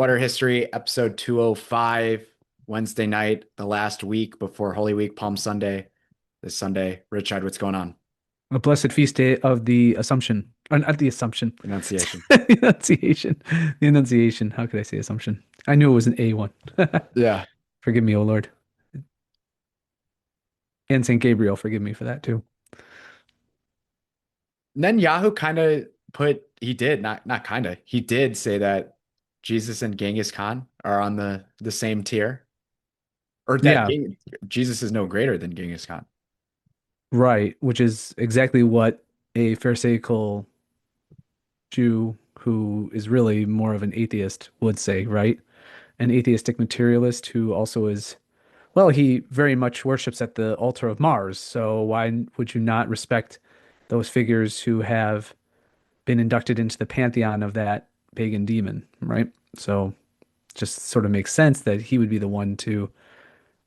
Whitewater History, episode 205, Wednesday night, the last week before Holy Week, Palm Sunday, this Sunday. Richard, what's going on? A blessed feast day of the Assumption. Not the Assumption. Enunciation. Enunciation. The Annunciation. How could I say Assumption? I knew it was an A one. Yeah. Forgive me, O Lord. And Saint Gabriel, forgive me for that too. Netanyahu kind of he did, not kind of, he did say that Jesus and Genghis Khan are on the same tier, or that Yeah, Jesus is no greater than Genghis Khan. right. Which is exactly what a Pharisaical Jew who is really more of an atheist would say, right? An atheistic materialist who also is, well, he very much worships at the altar of Mars. So why would you not respect those figures who have been inducted into the pantheon of that pagan demon, right? So just sort of makes sense that he would be the one to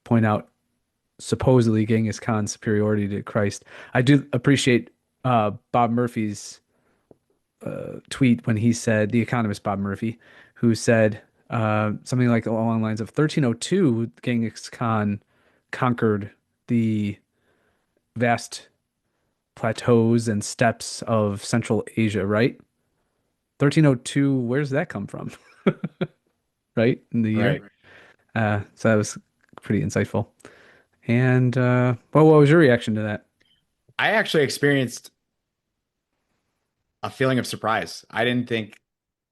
point out supposedly Genghis Khan's superiority to Christ. I do appreciate Bob Murphy's tweet when he said, the economist Bob Murphy, who said something like along the lines of 1302, Genghis Khan conquered the vast plateaus and steppes of Central Asia, right? 1302, where's that come from? Right? In the year. Right. So that was pretty insightful. And well, what was your reaction to that? I actually experienced a feeling of surprise. I didn't think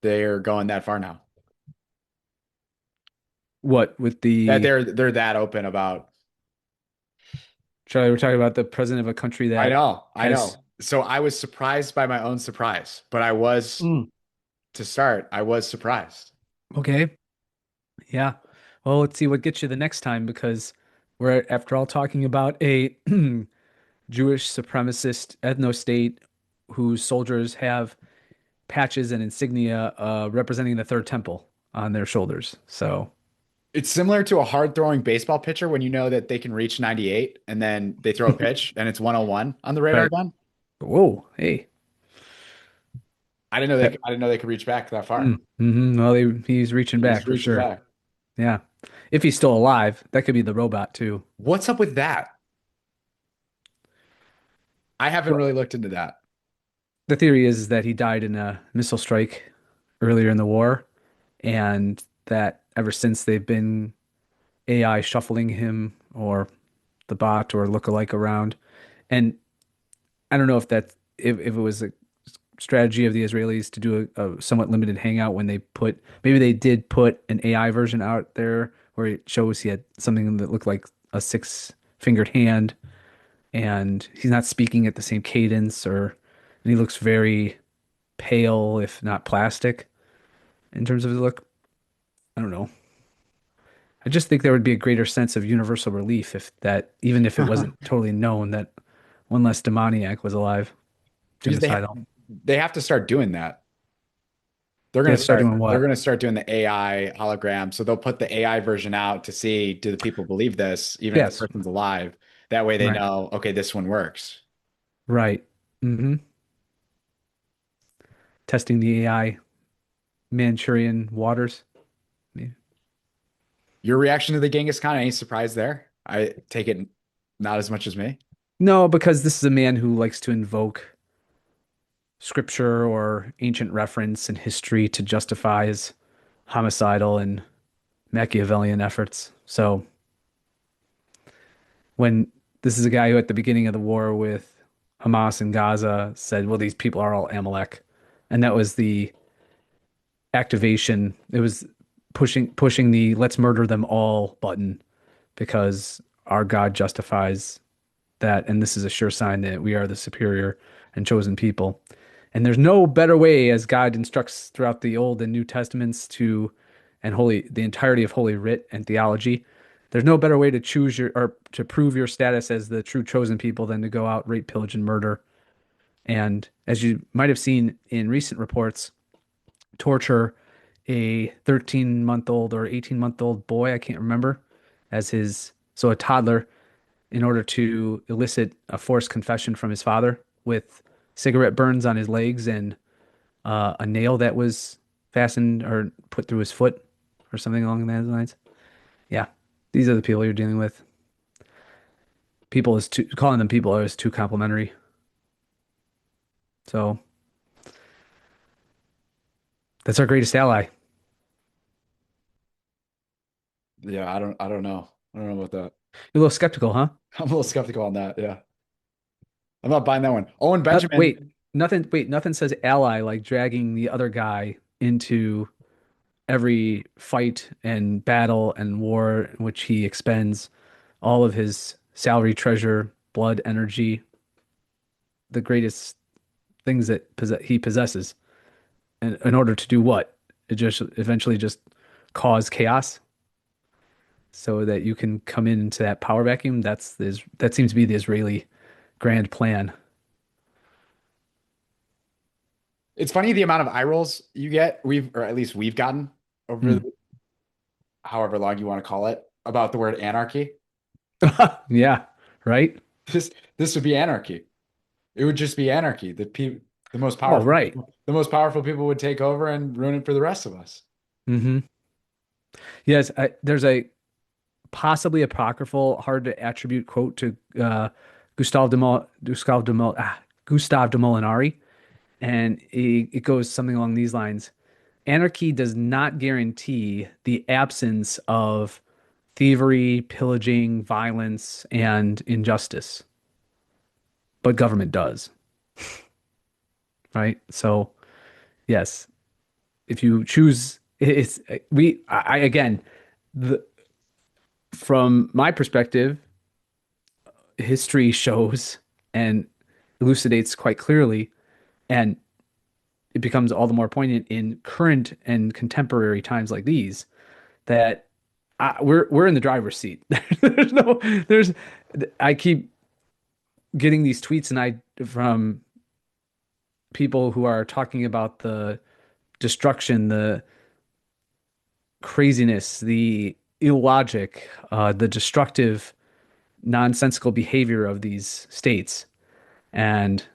they're going that far now. What with That the they're that open about. Charlie, we're talking about the president of a country I that know, I has know. So I was surprised by my own surprise, but Mm. to start, I was surprised. Okay. Yeah. Well, let's see what gets you the next time because we're after all talking about a Jewish supremacist ethno state whose soldiers have patches and insignia representing the third temple on their shoulders. So, It's similar to a hard throwing baseball pitcher when you know that they can reach 98 and then they throw a pitch and it's 101 on the radar right. gun. Whoa, hey. That, I didn't know they could reach back that far. Well, he's reaching He's back for reaching sure. back. Yeah. If he's still alive, that could be the robot too. What's up with that? I haven't Well, really looked into that. the theory is that he died in a missile strike earlier in the war, and that ever since they've been AI shuffling him or the bot or lookalike around. And I don't know if it was a strategy of the Israelis to do a somewhat limited hangout when they put maybe they did put an AI version out there where it shows he had something that looked like a six fingered hand and he's not speaking at the same cadence and he looks very pale if not plastic in terms of his look. I don't know. I just think there would be a greater sense of universal relief if that even if it wasn't totally known that one less demoniac was alive, Because genocidal. they have to start doing that. They have to start doing They're what? gonna start doing the AI hologram. So they'll put the AI version out to see, do the people believe this, even if the Yes. person's alive. That way they Right. know, okay, this one works. Right. hmm Testing the AI Manchurian waters. Yeah. Your reaction to the Genghis Khan, any surprise there? I take it not as much as me. No, because this is a man who likes to invoke scripture or ancient reference and history to justify his homicidal and Machiavellian efforts. So when this is a guy who at the beginning of the war with Hamas and Gaza said, well, these people are all Amalek. And that was the activation. It was pushing the let's murder them all button because our God justifies that, and this is a sure sign that we are the superior and chosen people. And there's no better way, as God instructs throughout the Old and New Testaments to and holy the entirety of Holy Writ and theology. There's no better way to choose your or to prove your status as the true chosen people than to go out, rape, pillage, and murder. And as you might have seen in recent reports, torture a 13-month-old or 18-month-old boy, I can't remember, as his so a toddler in order to elicit a forced confession from his father with cigarette burns on his legs and a nail that was fastened or put through his foot. or something along those lines. Yeah, these are the people you're dealing with. People is too calling them people is too complimentary. So that's our greatest ally. Yeah, I don't know. I don't know about that. You're a little skeptical, huh? I'm a little skeptical on that. Yeah. I'm not buying that one. Owen Benjamin. Wait, nothing. Wait, nothing says ally like dragging the other guy into every fight and battle and war in which he expends all of his salary, treasure, blood, energy, the greatest things that he possesses, in order to do what? It just eventually just cause chaos so that you can come into that power vacuum. That seems to be the Israeli grand plan. It's funny the amount of eye rolls you get, or at least we've gotten over Hmm. however long you want to call it, about the word anarchy. Yeah, right. This would be anarchy. It would just be anarchy. The most Oh, powerful right. the most powerful people would take over and ruin it for the rest of us. Hmm. Yes, there's a possibly apocryphal, hard to attribute quote to Gustave de Molinari, and it goes something along these lines: Anarchy does not guarantee the absence of thievery, pillaging, violence, and injustice, but government does, right? So, yes, if you choose, it's I again, the from my perspective, history shows and elucidates quite clearly, and it becomes all the more poignant in current and contemporary times like these that we're in the driver's seat. There's no there's I keep getting these tweets and I from people who are talking about the destruction, the craziness, the illogic, the destructive, nonsensical behavior of these states and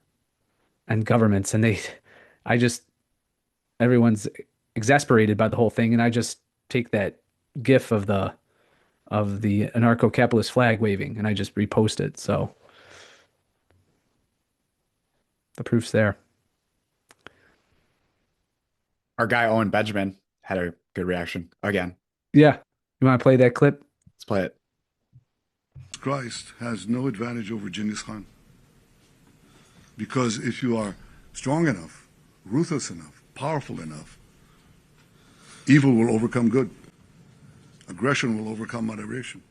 governments, and I just everyone's exasperated by the whole thing, and I just take that gif of the anarcho-capitalist flag waving and I just repost it. So the proof's there. Our guy Owen Benjamin had a good reaction. Again, Yeah. You want to play that clip? let's play it. Christ has no advantage over Genghis Khan. Because if you are strong enough, ruthless enough, powerful enough, evil will overcome good. Aggression will overcome moderation.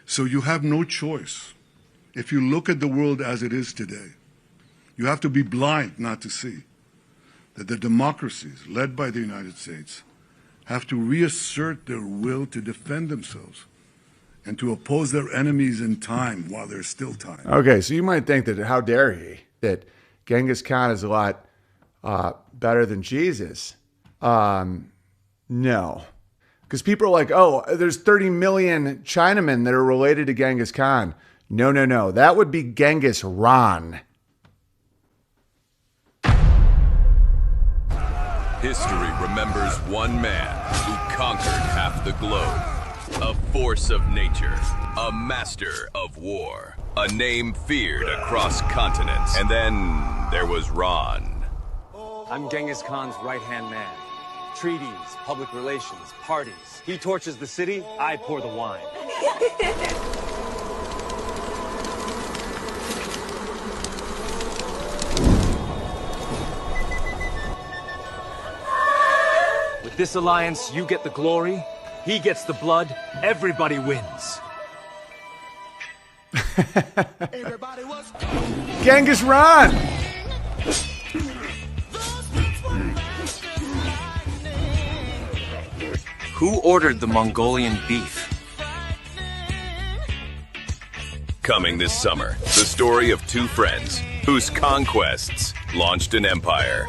So you have no choice. If you look at the world as it is today, you have to be blind not to see that the democracies led by the United States have to reassert their will to defend themselves and to oppose their enemies in time while there's still time. Okay, so you might think that how dare he, that Genghis Khan is a lot better than Jesus. No. Because people are like, oh, there's 30 million Chinamen that are related to Genghis Khan. No, no, no. That would be Genghis Ron. History remembers one man who conquered half the globe. A force of nature, a master of war, a name feared across continents. And then there was Ron. I'm Genghis Khan's right-hand man. Treaties, public relations, parties. He torches the city, I pour the wine. With this alliance, you get the glory, he gets the blood, everybody wins. Genghis Ron! Who ordered the Mongolian beef? Coming this summer, the story of two friends whose conquests launched an empire.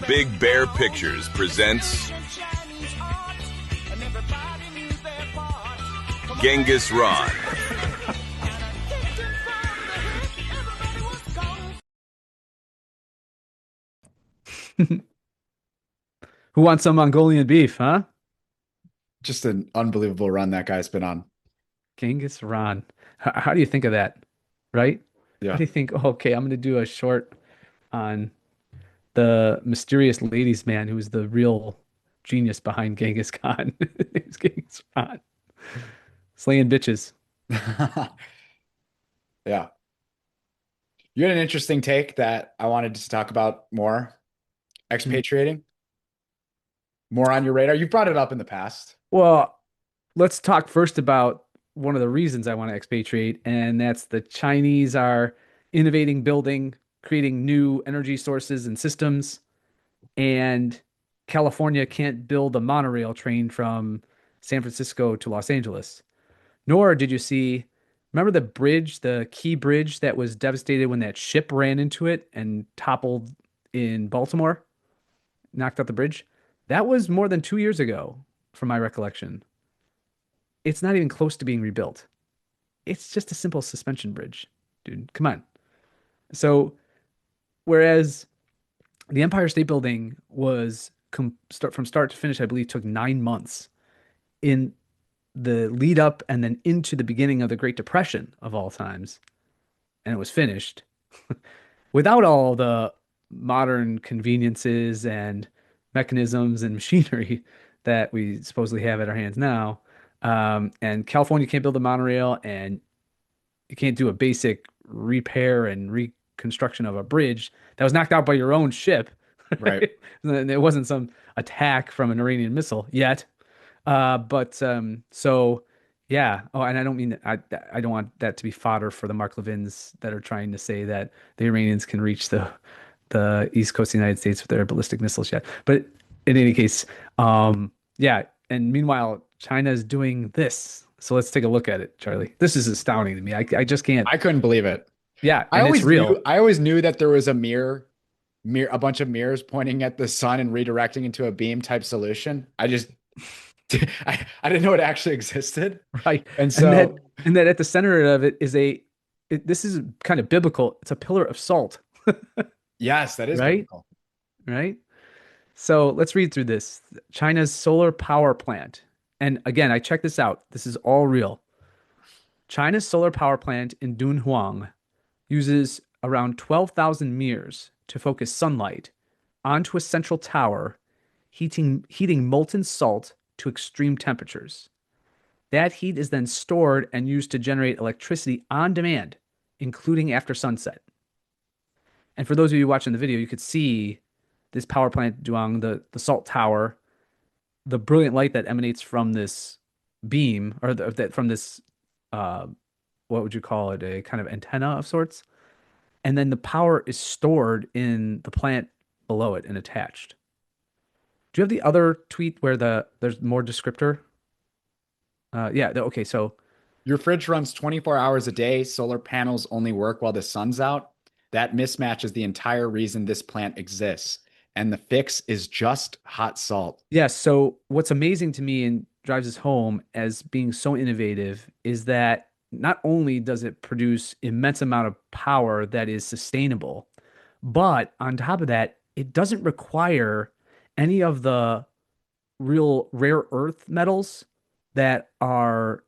Big Bear Pictures presents Genghis Ron. Who wants some Mongolian beef, huh? Just an unbelievable run that guy's been on. Genghis Khan. How do you think of that? Right? How Yeah. do you think, oh, okay, I'm going to do a short on the mysterious ladies man who's the real genius behind Genghis Khan. It's Genghis Khan. Slaying bitches. Yeah. You had an interesting take that I wanted to talk about more. Hmm. Expatriating, more on your radar. You've brought it up in the past. Well, let's talk first about one of the reasons I want to expatriate, and that's the Chinese are innovating, building, creating new energy sources and systems, and California can't build a monorail train from San Francisco to Los Angeles. Nor did you see, remember the bridge, the key bridge that was devastated when that ship ran into it and toppled in Baltimore, knocked out the bridge? That was more than 2 years ago, from my recollection. It's not even close to being rebuilt. It's just a simple suspension bridge, dude. Come on. So, whereas the Empire State Building was from start to finish, I believe, took 9 months in the lead up and then into the beginning of the Great Depression of all times, and it was finished without all the modern conveniences and mechanisms and machinery that we supposedly have at our hands now. And California can't build a monorail, and you can't do a basic repair and reconstruction of a bridge that was knocked out by your own ship. Right. Right? And it wasn't some attack from an Iranian missile yet. But so yeah. Oh, and I don't mean I don't want that to be fodder for the Mark Levins that are trying to say that the Iranians can reach the east coast of the United States with their ballistic missiles yet. But in any case, yeah. And meanwhile, China is doing this. So let's take a look at it, Charlie. This is astounding to me. I just can't. I couldn't believe it. Yeah, I and it's always knew real. I always knew that there was a a bunch of mirrors pointing at the sun and redirecting into a beam type solution. I just I didn't know it actually existed. Right. And And that so, and that at the center of it is this is kind of biblical. It's a pillar of salt, yes, that is right? biblical. Right. So let's read through this. China's solar power plant. And again, I checked this out. This is all real. China's solar power plant in Dunhuang uses around 12,000 mirrors to focus sunlight onto a central tower, heating molten salt to extreme temperatures. That heat is then stored and used to generate electricity on demand, including after sunset. And for those of you watching the video, you could see this power plant Duang, the salt tower, the brilliant light that emanates from this beam or from this uh, what would you call it? A kind of antenna of sorts. And then the power is stored in the plant below it and attached. Do you have the other tweet where there's more descriptor? Yeah. Okay. So Your fridge runs 24 hours a day. Solar panels only work while the sun's out. That mismatch is the entire reason this plant exists. And the fix is just hot salt. yes. So what's amazing to me and drives us home as being so innovative is that not only does it produce immense amount of power that is sustainable, but on top of that, it doesn't require any of the real rare earth metals that are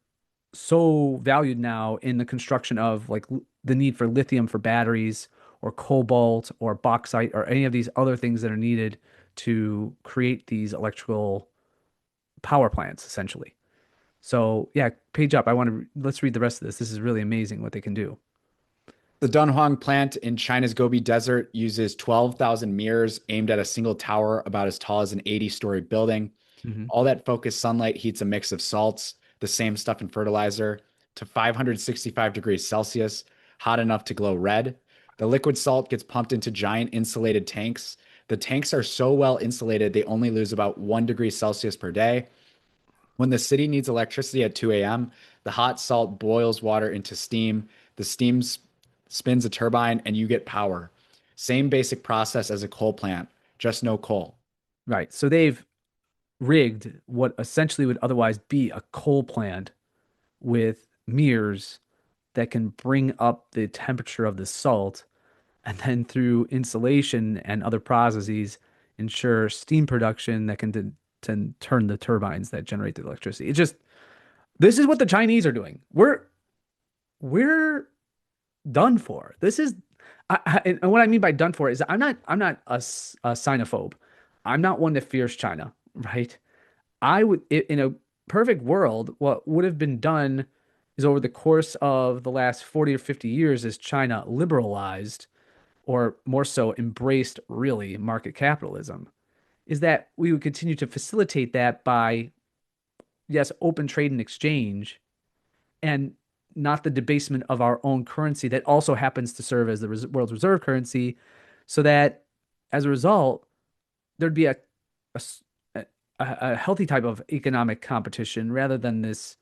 so valued now in the construction of like the need for lithium for batteries or cobalt or bauxite or any of these other things that are needed to create these electrical power plants essentially. So yeah, page up. Let's read the rest of this. This is really amazing what they can do. The Dunhuang plant in China's Gobi Desert uses 12,000 mirrors aimed at a single tower about as tall as an 80-story building. Hmm. All that focused sunlight heats a mix of salts, the same stuff in fertilizer, to 565 degrees Celsius, hot enough to glow red. The liquid salt gets pumped into giant insulated tanks. The tanks are so well insulated, they only lose about 1 degree Celsius per day. When the city needs electricity at 2 a.m., the hot salt boils water into steam. The steam spins a turbine and you get power. Same basic process as a coal plant, just no coal. Right. So they've rigged what essentially would otherwise be a coal plant with mirrors that can bring up the temperature of the salt. And then through insulation and other processes, ensure steam production that can to turn the turbines that generate the electricity. It's just this is what the Chinese are doing. We're done for. This is and what I mean by done for is I'm not a xenophobe. I'm not one that fears China, right? I would in a perfect world, what would have been done is over the course of the last 40 or 50 years as China liberalized or more so embraced really market capitalism, is that we would continue to facilitate that by, yes, open trade and exchange and not the debasement of our own currency that also happens to serve as the world's reserve currency, so that as a result, there'd be a a healthy type of economic competition rather than this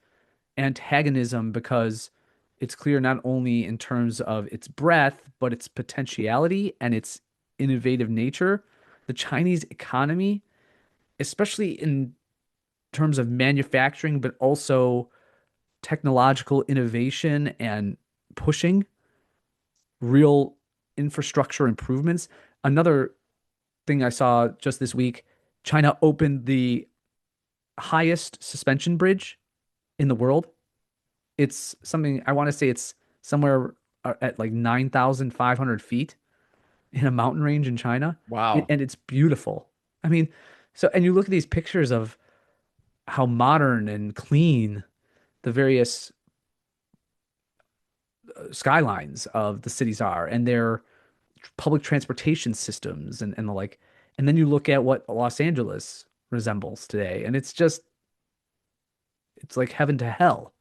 antagonism because it's clear not only in terms of its breadth, but its potentiality and its innovative nature. The Chinese economy, especially in terms of manufacturing, but also technological innovation and pushing real infrastructure improvements. Another thing I saw just this week, China opened the highest suspension bridge in the world. It's something I want to say it's somewhere at like 9,500 feet in a mountain range in China. Wow. And it's beautiful. I mean, so, and you look at these pictures of how modern and clean the various skylines of the cities are and their public transportation systems and the like. And then you look at what Los Angeles resembles today, and it's like heaven to hell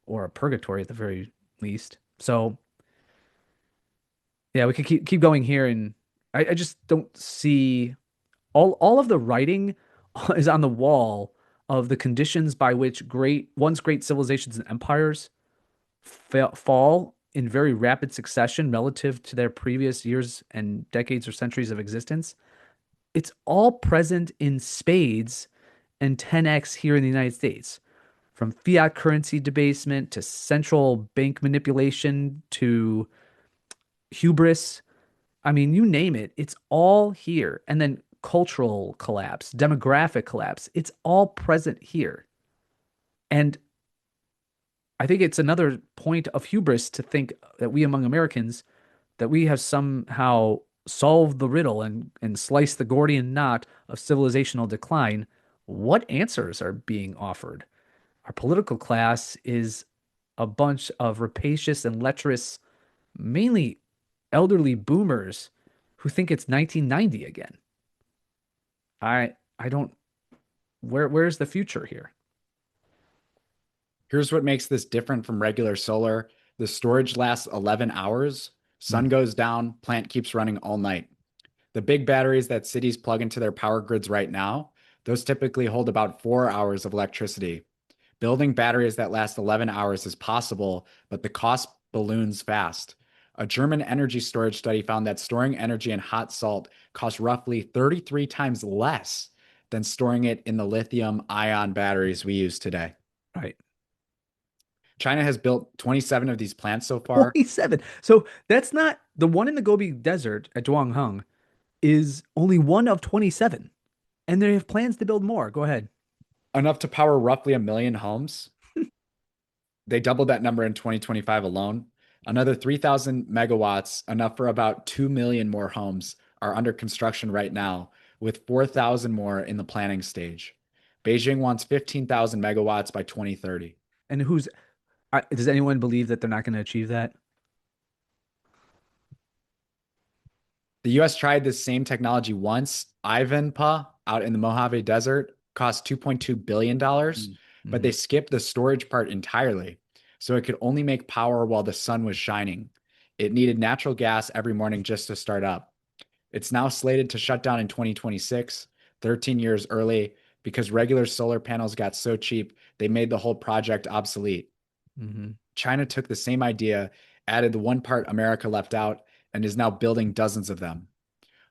or a purgatory at the very least. So yeah, we could keep going here, and I just don't see all of the writing is on the wall of the conditions by which great civilizations and empires fall in very rapid succession relative to their previous years and decades or centuries of existence. It's all present in spades and 10x here in the United States. From fiat currency debasement to central bank manipulation to hubris. I mean, you name it, it's all here. And then cultural collapse, demographic collapse, it's all present here. And I think it's another point of hubris to think that we among Americans, that we have somehow solved the riddle and sliced the Gordian knot of civilizational decline. What answers are being offered? Our political class is a bunch of rapacious and lecherous, mainly elderly boomers who think it's 1990 again. I don't where's the future here? Here's what makes this different from regular solar. The storage lasts 11 hours. Hmm. Sun goes down, plant keeps running all night. The big batteries that cities plug into their power grids right now, those typically hold about 4 hours of electricity. Building batteries that last 11 hours is possible, but the cost balloons fast. A German energy storage study found that storing energy in hot salt costs roughly 33 times less than storing it in the lithium ion batteries we use today. Right. China has built 27 of these plants so far. 27. So that's not the one in the Gobi Desert at Zhuangheng is only one of 27. And they have plans to build more. Go ahead. Enough to power roughly 1 million homes. They doubled that number in 2025 alone. Another 3,000 megawatts, enough for about 2 million more homes, are under construction right now, with 4,000 more in the planning stage. Beijing wants 15,000 megawatts by 2030. And does anyone believe that they're not going to achieve that? The US tried this same technology once. Ivanpah out in the Mojave Desert cost $2.2 billion, but they skipped the storage part entirely. So it could only make power while the sun was shining. It needed natural gas every morning just to start up. It's now slated to shut down in 2026, 13 years early, because regular solar panels got so cheap, they made the whole project obsolete. Mm-hmm. China took the same idea, added the one part America left out, and is now building dozens of them.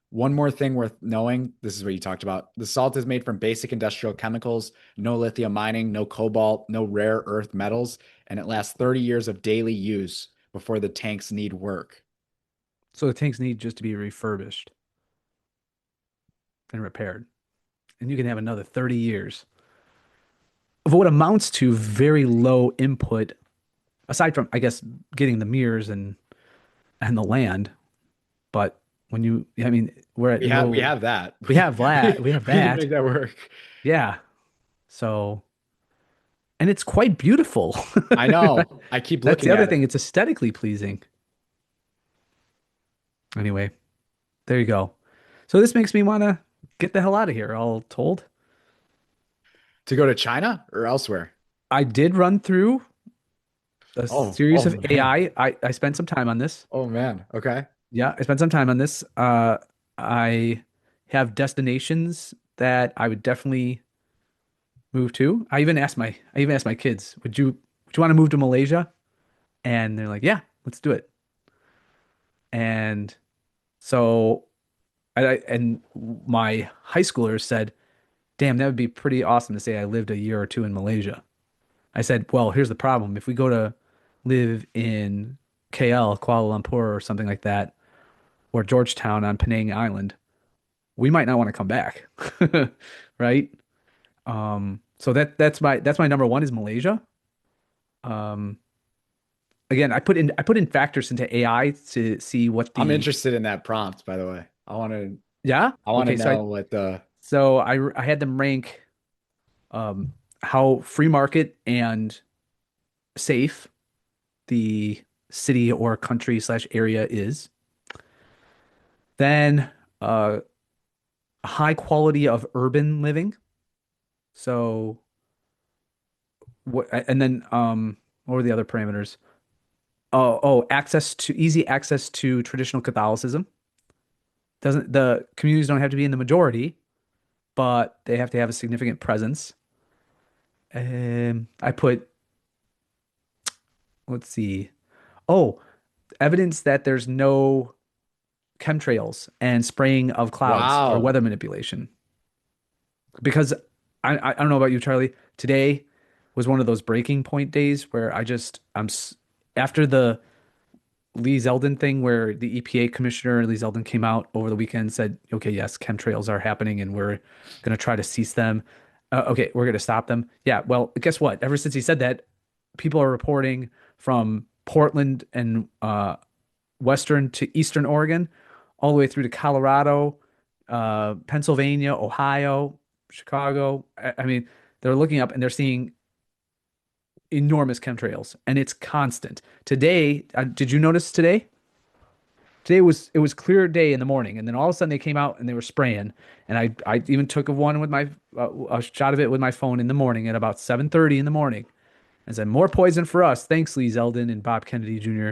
One more thing worth knowing, this is what you talked about. The salt is made from basic industrial chemicals, no lithium mining, no cobalt, no rare earth metals, and it lasts 30 years of daily use before the tanks need work. So the tanks need just to be refurbished. and repaired. And you can have another 30 years of what amounts to very low input, aside from, I guess, getting the mirrors and the land. But when you, I mean, we're at We no, have that. we have that, we have We can that. make that work. Yeah. So, and it's quite beautiful. I know. I keep That's the looking other at thing. it. It's aesthetically pleasing. Anyway, there you go. So this makes me want to get the hell out of here, all told. To go to China or elsewhere? I did run through a series Oh of man. AI. I spent some time on this. Oh man. Okay. Yeah, I spent some time on this. I have destinations that I would definitely move to. I even asked my kids, would you want to move to Malaysia? And they're like, yeah, let's do it. And so and my high schoolers said, damn, that would be pretty awesome to say I lived a year or two in Malaysia. I said, well, here's the problem. If we go to live in KL, Kuala Lumpur, or something like that, or Georgetown on Penang Island, we might not want to come back. Right? So that's my number one is Malaysia. Um, again, I put in factors into AI to see what I'm the interested in that prompt, by the way. yeah. I want to Okay, know what the I had them rank how free market and safe the city or country slash area is. Then high quality of urban living. So what and then what were the other parameters? Easy access to traditional Catholicism. Doesn't the communities don't have to be in the majority, but they have to have a significant presence. I put, let's see. Oh, evidence that there's no chemtrails and spraying of clouds or wow. weather manipulation. Because I don't know about you, Charlie. Today was one of those breaking point days where after the Lee Zeldin thing where the EPA commissioner Lee Zeldin came out over the weekend and said, okay, yes, chemtrails are happening and we're going to try to cease them. Okay, we're going to stop them. Yeah, well, guess what? Ever since he said that, people are reporting from Portland and western to eastern Oregon, all the way through to Colorado, Pennsylvania, Ohio, Chicago. I mean, they're looking up and they're seeing enormous chemtrails, and it's constant. Today, did you notice today? Today it was clear day in the morning, and then all of a sudden they came out and they were spraying. And I even took one with my a shot of it with my phone in the morning at about 7:30 in the morning. And said more poison for us. Thanks, Lee Zeldin and Bob Kennedy Jr.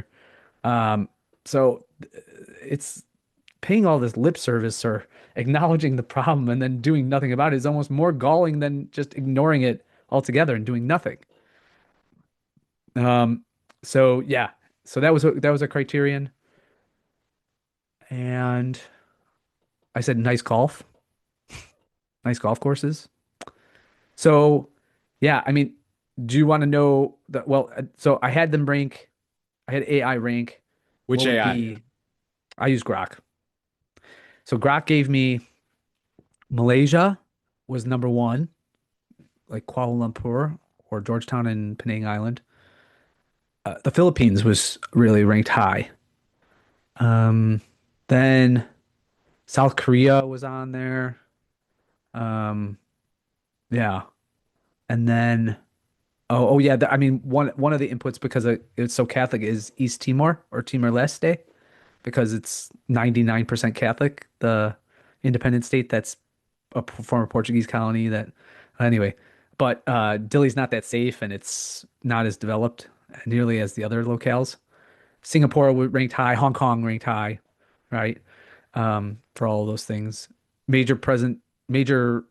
So it's paying all this lip service or acknowledging the problem and then doing nothing about it is almost more galling than just ignoring it altogether and doing nothing. Um, so yeah, so that was a criterion, and I said nice golf courses. So yeah, I mean, do you want to know that? Well, so I had AI rank Which what would AI? be. I use Grok. So Grok gave me Malaysia was number one, like Kuala Lumpur or Georgetown and Penang Island. The Philippines was really ranked high. Um, then South Korea was on there. Um, yeah, and then oh yeah, I mean one of the inputs because it's so Catholic is East Timor or Timor Leste because it's 99% Catholic, the independent state that's a former Portuguese colony that anyway, but Dili's not that safe and it's not as developed nearly as the other locales. Singapore ranked high, Hong Kong ranked high, right? For all of those things. Major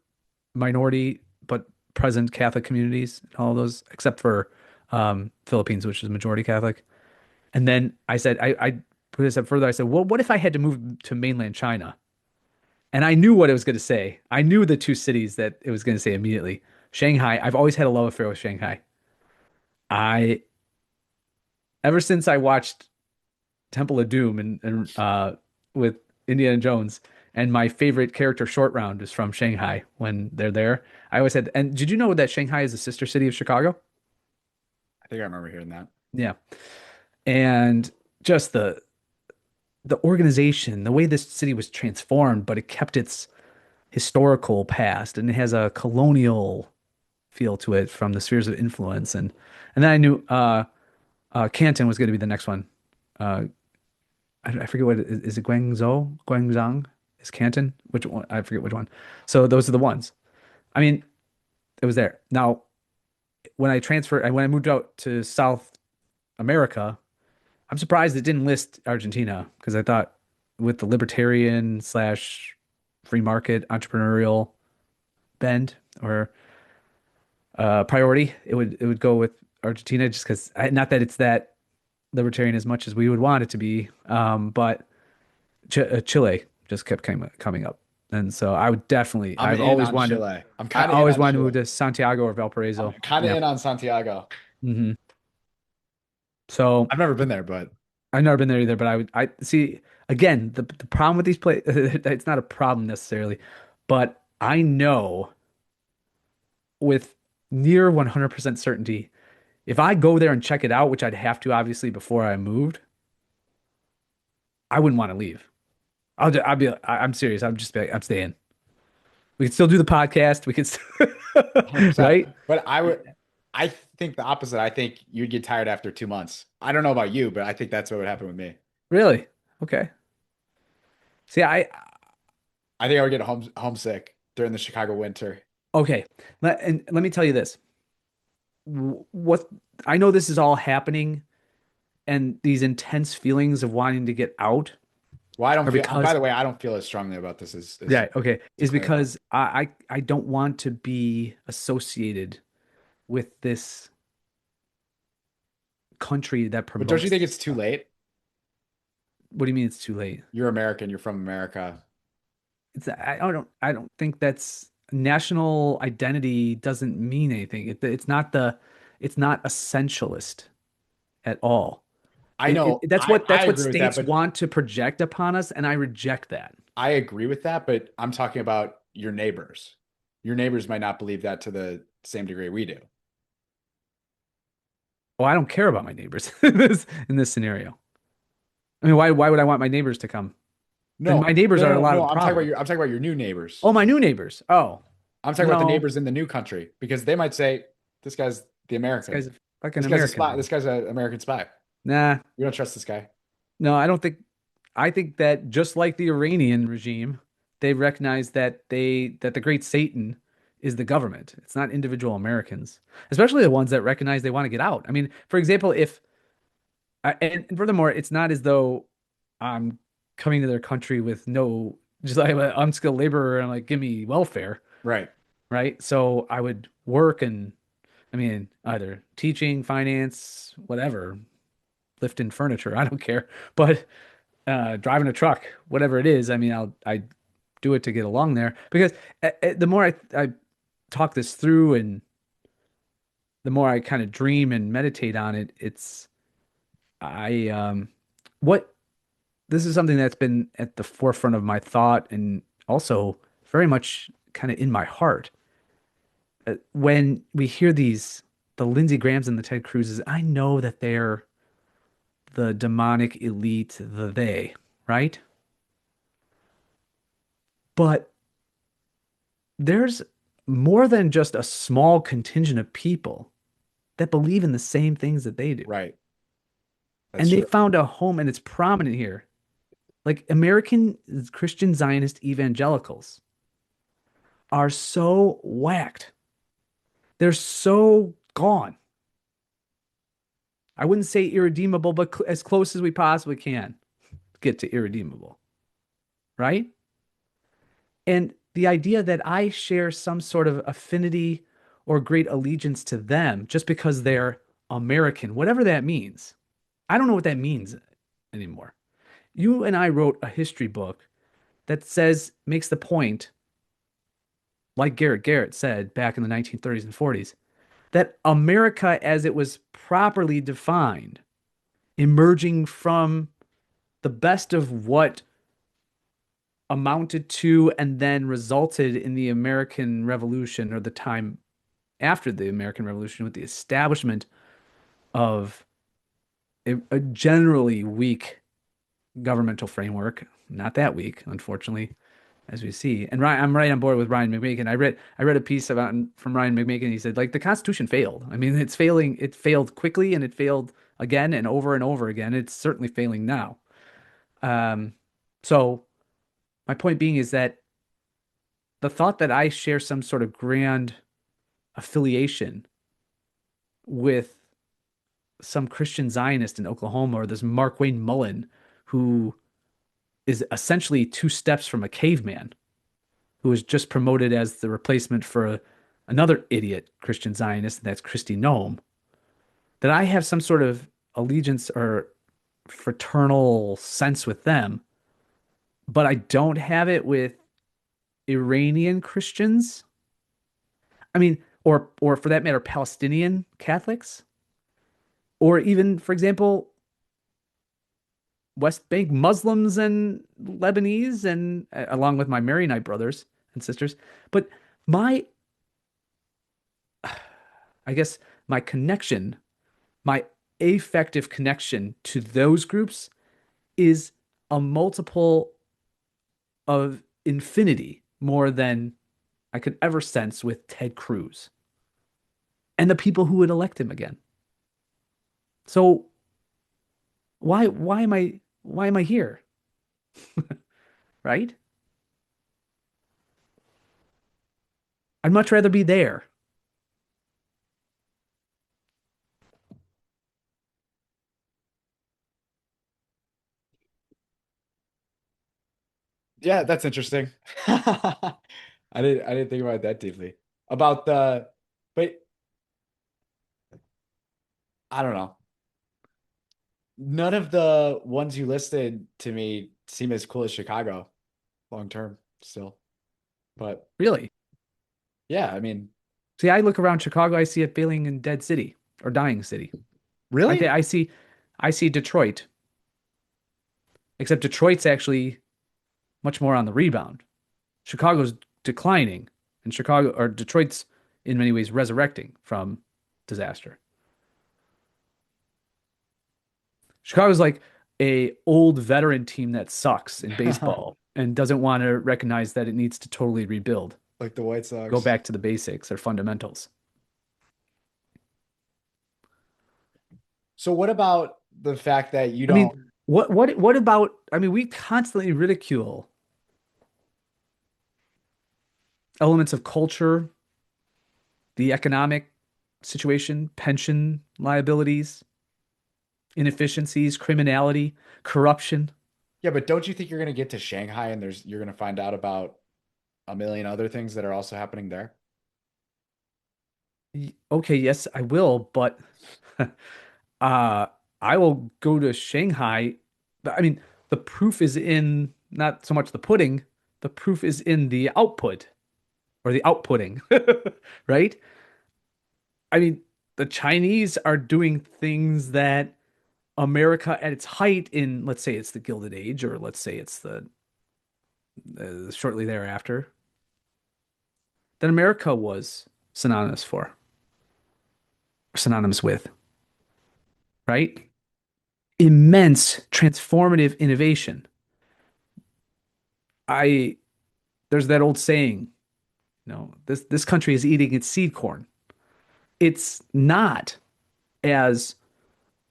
minority, but present Catholic communities, all of those, except for Philippines, which is majority Catholic. And then I said, I put this up further. I said, well, what if I had to move to mainland China? And I knew what it was going to say. I knew the two cities that it was going to say immediately. Shanghai. I've always had a love affair with Shanghai. I, ever since I watched Temple of Doom and with Indiana Jones, And my favorite character short round is from Shanghai when they're there. I always had, and did you know that Shanghai is a sister city of Chicago? I think I remember hearing that. Yeah. And just the organization, the way this city was transformed, but it kept its historical past and it has a colonial feel to it from the spheres of influence. And then I knew Canton was going to be the next one. Uh, I forget what is it Guangzhou? Guangzhou is Canton? Which one? I forget which one. So those are the ones. I mean, it was there. Now, when I transferred, when I moved out to South America, I'm surprised it didn't list Argentina because I thought with the libertarian slash free market entrepreneurial bend or priority, it would go with Argentina just because not that it's that libertarian as much as we would want it to be, but Chile just kept coming up, and so I would definitely I'm I've in always on wanted Chile. I'm I kind of in always on wanted to move Chile. to Santiago or I'm Valparaiso. kind of Yeah. in on Santiago. hmm So I've never been there, but I've never been there either, but I see again the problem with these places. It's not a problem necessarily, but I know with near 100% certainty if I go there and check it out, which I'd have to obviously before I moved, I wouldn't want to leave. I'm serious. I'm staying. We can still do the podcast. We can still, 100%. right? But I think the opposite. I think you'd get tired after 2 months. I don't know about you, but I think that's what would happen with me. Really? Okay. See, I think I would get homesick during the Chicago winter. okay. Let me tell you this. What I know this is all happening and these intense feelings of wanting to get out Well, I don't are feel, by because the way, I don't feel as strongly about this yeah, okay, is clear. because I don't want to be associated with this country that But don't you promotes think this it's too stuff. late? What do you mean it's too late? You're American, you're from America. I don't think that's national identity doesn't mean anything. It's not essentialist at all. I know, I That's what agree with that, states but want to project upon us, and I reject that. I agree with that, but I'm talking about your neighbors. Your neighbors might not believe that to the same degree we do. Oh, I don't care about my neighbors in this scenario. I mean, why would I want my neighbors to come? Then No, my neighbors no, are no, a no, lot of no. the problem. I'm talking about your new neighbors. Oh, my new neighbors. Oh, I'm talking about the no, neighbors in the new country because they might say, this guy's the this guy's American. a fucking This guy's a American spy. now. This guy's an American spy. Nah, We don't trust this guy. no, I don't think. I think that just like the Iranian regime, they recognize that the great Satan is the government. It's not individual Americans, especially the ones that recognize they want to get out. I mean, for example, if and furthermore, it's not as though I'm coming to their country with no, just like I'm an unskilled laborer and like give me welfare, Right. right? So I would work and I mean either teaching, finance, whatever, lifting furniture, I don't care, but driving a truck, whatever it is. I mean, I do it to get along there because the more I talk this through and the more I kind of dream and meditate on it, it's what this is something that's been at the forefront of my thought and also very much kind of in my heart. When we hear the Lindsey Grahams and the Ted Cruzes, I know that they're the demonic elite, the they, right? But there's more than just a small contingent of people that believe in the same things that they do. Right. That's And they true. found a home and it's prominent here. Like American Christian Zionist evangelicals are so whacked. They're so gone. I wouldn't say irredeemable, but as close as we possibly can get to irredeemable. Right? And the idea that I share some sort of affinity or great allegiance to them just because they're American, whatever that means. I don't know what that means anymore. You and I wrote a history book that makes the point, like Garrett said back in the 1930s and 40s, that America, as it was properly defined, emerging from the best of what amounted to and then resulted in the American Revolution or the time after the American Revolution with the establishment of a generally weak governmental framework. Not that weak, unfortunately, as we see. And Ryan, I'm right on board with Ryan McMaken. I read a piece about from Ryan McMaken. He said like the Constitution failed. I mean, it's failing. It failed quickly, and it failed again and over again. It's certainly failing now. Um, so my point being is that the thought that I share some sort of grand affiliation with some Christian Zionist in Oklahoma or this Mark Wayne Mullen who is essentially two steps from a caveman who was just promoted as the replacement for another idiot Christian Zionist, and that's Christy Nome, that I have some sort of allegiance or fraternal sense with them, but I don't have it with Iranian Christians. I mean, or for that matter, Palestinian Catholics, or even, for example, West Bank Muslims and Lebanese, and along with my Maronite brothers and sisters. But my, I guess, my connection, my affective connection to those groups is a multiple of infinity more than I could ever sense with Ted Cruz and the people who would elect him again. So why am I here? Right? I'd much rather be there. Yeah, that's interesting. I didn't think about it that deeply. About the but I don't know. None of the ones you listed to me seem as cool as Chicago long term still. But Really. yeah, I mean, See, I look around Chicago, I see a failing and dead city or dying city. really? I see Detroit, except Detroit's actually much more on the rebound. Chicago's declining, and Chicago or Detroit's in many ways resurrecting from disaster. Chicago's like a old veteran team that sucks in baseball and doesn't want to recognize that it needs to totally rebuild, Like the White go Sox. back to the basics or fundamentals. So what about the fact that you I don't mean, what about, I mean, we constantly ridicule elements of culture, the economic situation, pension liabilities, inefficiencies, criminality, corruption. yeah, but don't you think you're gonna get to Shanghai and you're gonna find out about a million other things that are also happening there? Okay, yes, I will, but uh I will go to Shanghai. I mean, the proof is in not so much the pudding, the proof is in the output or the outputting, right? I mean, the Chinese are doing things that America at its height in, let's say it's the Gilded Age, or let's say it's the shortly thereafter, that America was synonymous for, synonymous with, right? Immense transformative innovation. I There's that old saying, this country is eating its seed corn. It's not as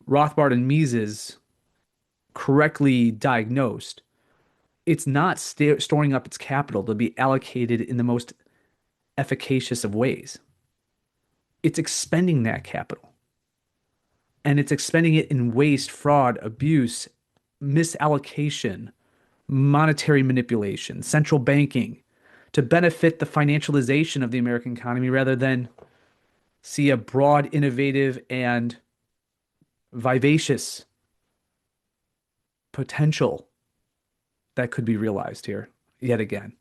Rothbard and Mises correctly diagnosed. It's not storing up its capital to be allocated in the most efficacious of ways. It's expending that capital. And it's expending it in waste, fraud, abuse, misallocation, monetary manipulation, central banking to benefit the financialization of the American economy rather than see a broad, innovative, and vivacious potential that could be realized here yet again.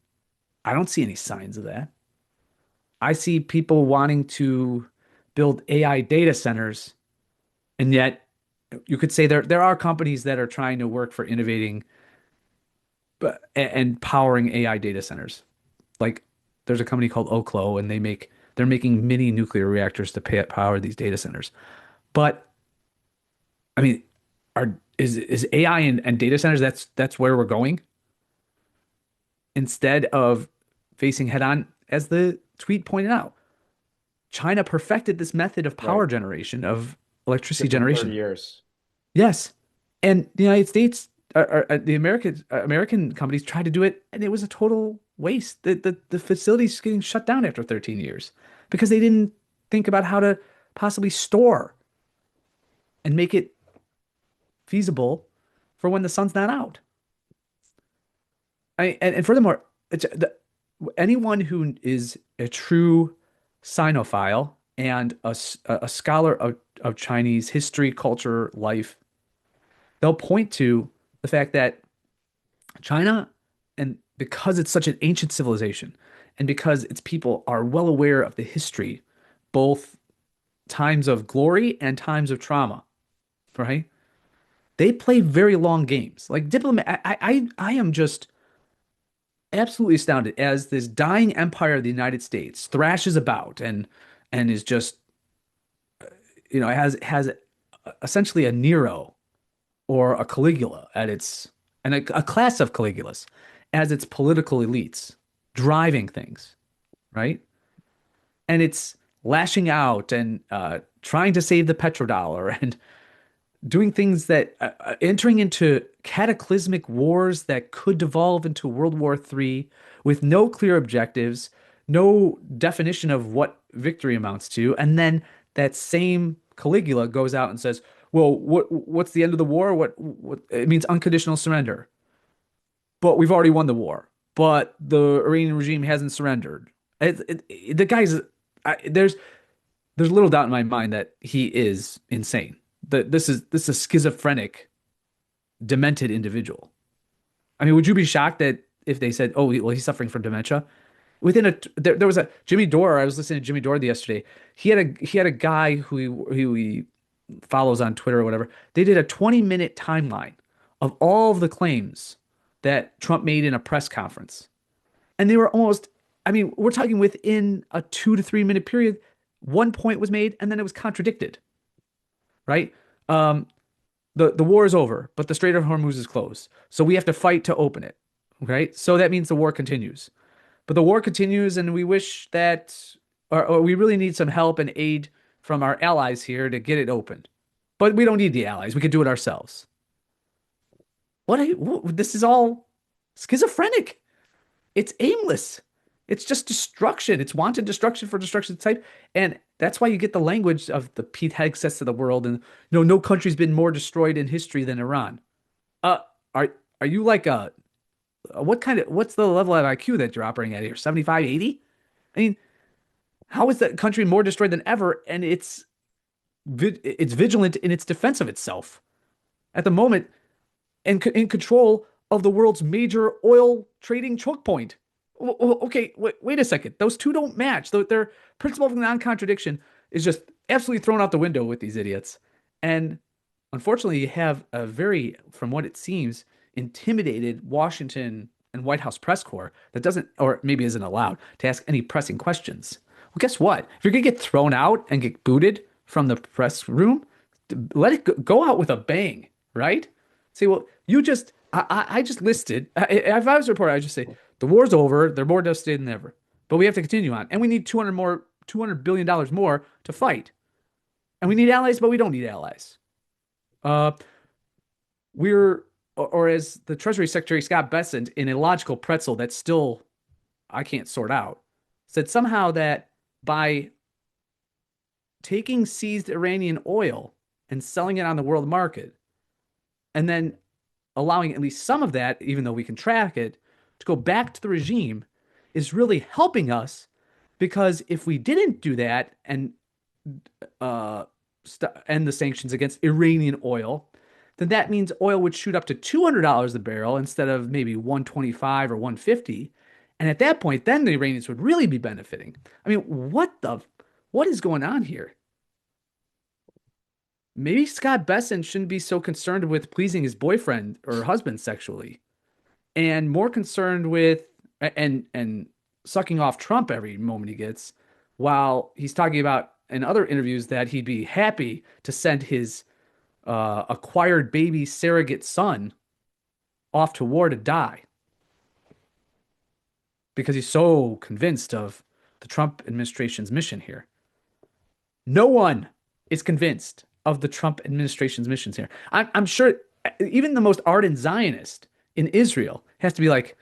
I don't see any signs of that. I see people wanting to build AI data centers, and yet you could say there are companies that are trying to work for innovating but and powering AI data centers. Like there's a company called Oklo, and they're making mini nuclear reactors to power these data centers. But I mean, is AI and data centers, that's where we're going instead of facing head on, as the tweet pointed out. China perfected this method of power Right. generation, of electricity Took them 30 generation. years. Yes. And the United States, the American companies tried to do it, and it was a total waste. The facility's getting shut down after 13 years because they didn't think about how to possibly store and make it feasible for when the sun's not out. And furthermore, anyone who is a true Sinophile and a scholar of Chinese history, culture, life, they'll point to the fact that China, and because it's such an ancient civilization, and because its people are well aware of the history, both times of glory and times of trauma, right? They play very long games. Like diplomat, I am just absolutely astounded as this dying empire of the United States thrashes about and is just, has essentially a Nero or a Caligula at its, and a class of Caligulas as its political elites driving things, right? And it's lashing out and trying to save the petrodollar and doing things that entering into cataclysmic wars that could devolve into World War III with no clear objectives, no definition of what victory amounts to, and then that same Caligula goes out and says, "Well, what's the end of the war? What it means unconditional surrender. But we've already won the war. But the Iranian regime hasn't surrendered." The guy's there's little doubt in my mind that he is insane. This is a schizophrenic, demented individual. I mean, would you be shocked that if they said, "Oh, well, he's suffering from dementia"? There was a Jimmy Dore. I was listening to Jimmy Dore yesterday. He had a guy who he follows on Twitter or whatever. They did a 20-minute timeline of all of the claims that Trump made in a press conference, and they were almost. I mean, we're talking within a 2 to 3 minute period. One point was made, and then it was contradicted. Right? The war is over, but the Strait of Hormuz is closed. So we have to fight to open it. Right? So that means the war continues. But the war continues, and we wish that, or we really need some help and aid from our allies here to get it opened. But we don't need the allies. We could do it ourselves. This is all schizophrenic. It's aimless. It's just destruction. It's wanton destruction for destruction's type. And that's why you get the language of the Pete Hegseths of the world. And no country's been more destroyed in history than Iran. Are you like what's the level of IQ that you're operating at here? 75, 80? I mean, how is that country more destroyed than ever? And it's vigilant in its defense of itself at the moment, and in control of the world's major oil trading choke point. Okay, wait a second. Those two don't match. Their principle of non-contradiction is just absolutely thrown out the window with these idiots. And unfortunately, you have a very, from what it seems, intimidated Washington and White House press corps that doesn't, or maybe isn't allowed to ask any pressing questions. Well, guess what? If you're going to get thrown out and get booted from the press room, let it go out with a bang, right? Say, well, I just listed, if I was a reporter, I'd just say, the war's over. They're more devastated than ever. But we have to continue on. And we need $200 billion more to fight. And we need allies, but we don't need allies. Or as the Treasury Secretary Scott Bessent, in a logical pretzel that still I can't sort out, said somehow that by taking seized Iranian oil and selling it on the world market, and then allowing at least some of that, even though we can track it, to go back to the regime, is really helping us, because if we didn't do that and end the sanctions against Iranian oil, then that means oil would shoot up to $200 a barrel instead of maybe 125 or 150. And at that point, then the Iranians would really be benefiting. I mean, what is going on here? Maybe Scott Bessent shouldn't be so concerned with pleasing his boyfriend or husband sexually. and more concerned with and sucking off Trump every moment he gets, while he's talking about in other interviews that he'd be happy to send his acquired baby surrogate son off to war to die because he's so convinced of the Trump administration's mission here. No one is convinced of the Trump administration's missions here. I'm sure even the most ardent Zionist in Israel has to be like,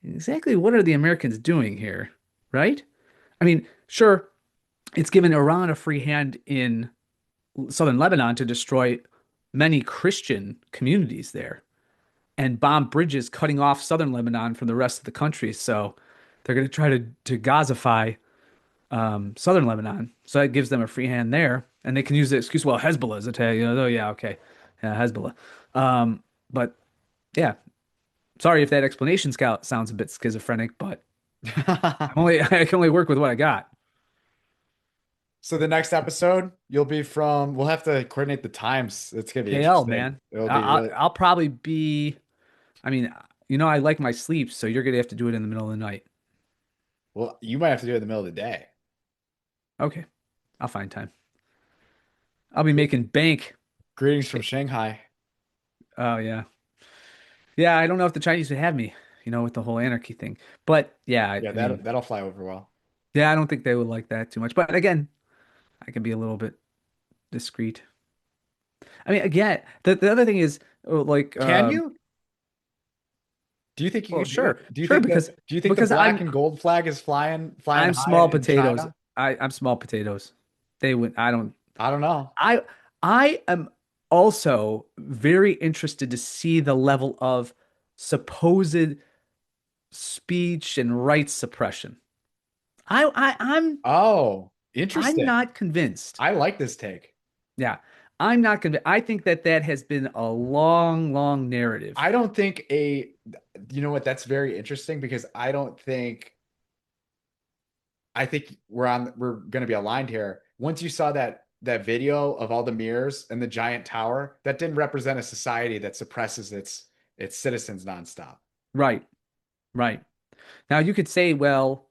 exactly what are the Americans doing here? Right? I mean, sure, it's given Iran a free hand in southern Lebanon to destroy many Christian communities there and bomb bridges cutting off southern Lebanon from the rest of the country. So they're going to try to Gazify southern Lebanon. So that gives them a free hand there. And they can use the excuse, well, Hezbollah is attack. Oh, yeah, okay. Yeah, Hezbollah. But yeah, sorry if that explanation sounds a bit schizophrenic, but I can only work with what I got. So the next episode, you'll be from. We'll have to coordinate the times. It's gonna be KL, interesting. man. It'll be I'll, really. I'll probably be, I mean, I like my sleep, so you're gonna have to do it in the middle of the night. Well, you might have to do it in the middle of the day. Okay, I'll find time. I'll be making bank. Greetings from Shanghai. Oh yeah, yeah. I don't know if the Chinese would have me, with the whole anarchy thing. But yeah, Yeah, I mean, that'll fly over well. yeah, I don't think they would like that too much. But again, I can be a little bit discreet. I mean, again, the other thing is like, Can you? Do you think you well, could do sure, it? Do you sure, think because do you think the because black and gold flag is flying I'm high small in potatoes. China? I'm small potatoes. They would. I don't. I don't know. I am also very interested to see the level of supposed speech and rights suppression. I, I I'm Oh, I'm interesting. not convinced. I like this take. Yeah, I'm not convinced. I think that has been a long, long narrative. I don't think you know what, that's very interesting because I think we're going to be aligned here. Once you saw that video of all the mirrors and the giant tower, that didn't represent a society that suppresses its citizens nonstop. Right, right. Now you could say, well,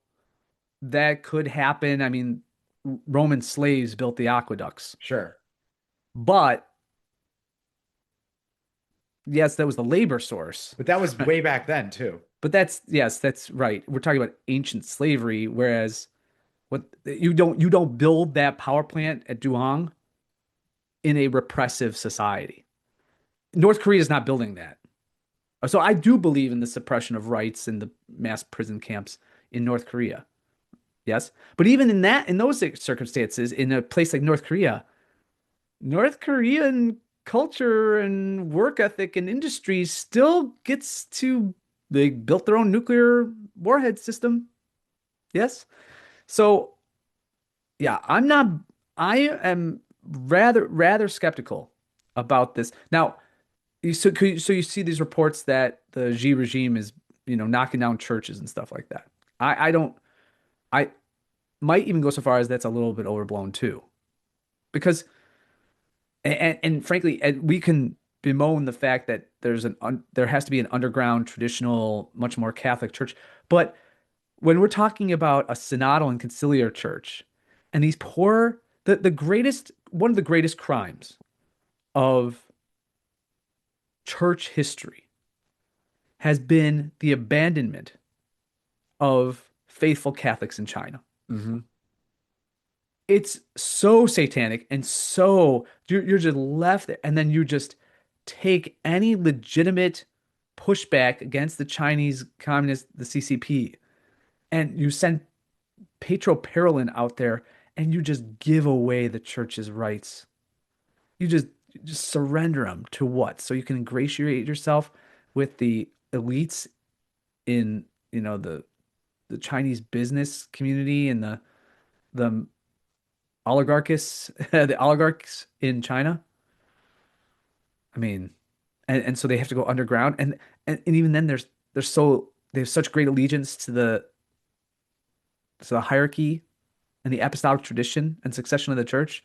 that could happen. I mean, Roman slaves built the aqueducts, Sure. but yes, that was the labor source. But that was way back then too. But yes, that's right. We're talking about ancient slavery, whereas what you don't build that power plant at Duong in a repressive society. North Korea is not building that. So I do believe in the suppression of rights and the mass prison camps in North Korea. Yes. But even in those circumstances, in a place like North Korea, North Korean culture and work ethic and industry still gets to they built their own nuclear warhead system. Yes. So yeah, I am rather skeptical about this. Now, so you see these reports that the Xi regime is, knocking down churches and stuff like that. I don't I might even go so far as that's a little bit overblown too. Because and frankly, we can bemoan the fact that there has to be an underground traditional, much more Catholic church. But when we're talking about a synodal and conciliar church, and these poor, the greatest, one of the greatest crimes of church history has been the abandonment of faithful Catholics in China. Mm-hmm. It's so satanic and so you're just left there, and then you just take any legitimate pushback against the Chinese communists, the CCP, and you send Petro Parolin out there and you just give away the church's rights. You just surrender them to what? So you can ingratiate yourself with the elites in, the Chinese business community and the oligarchs, the oligarchs in China. I mean, and so they have to go underground, and even then they have such great allegiance to the hierarchy and the apostolic tradition and succession of the church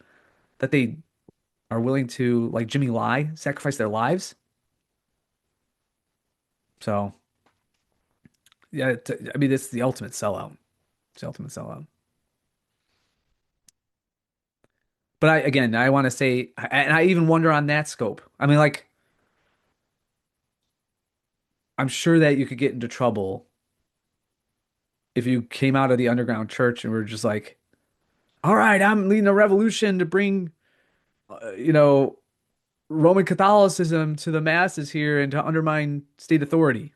that they are willing to, like Jimmy Lai, sacrifice their lives. So Yeah, I mean, it's the ultimate sellout. It's the ultimate sellout. But I want to say, and I even wonder on that scope. I mean, like, I'm sure that you could get into trouble if you came out of the underground church and were just like, all right, I'm leading a revolution to bring, you know, Roman Catholicism to the masses here and to undermine state authority.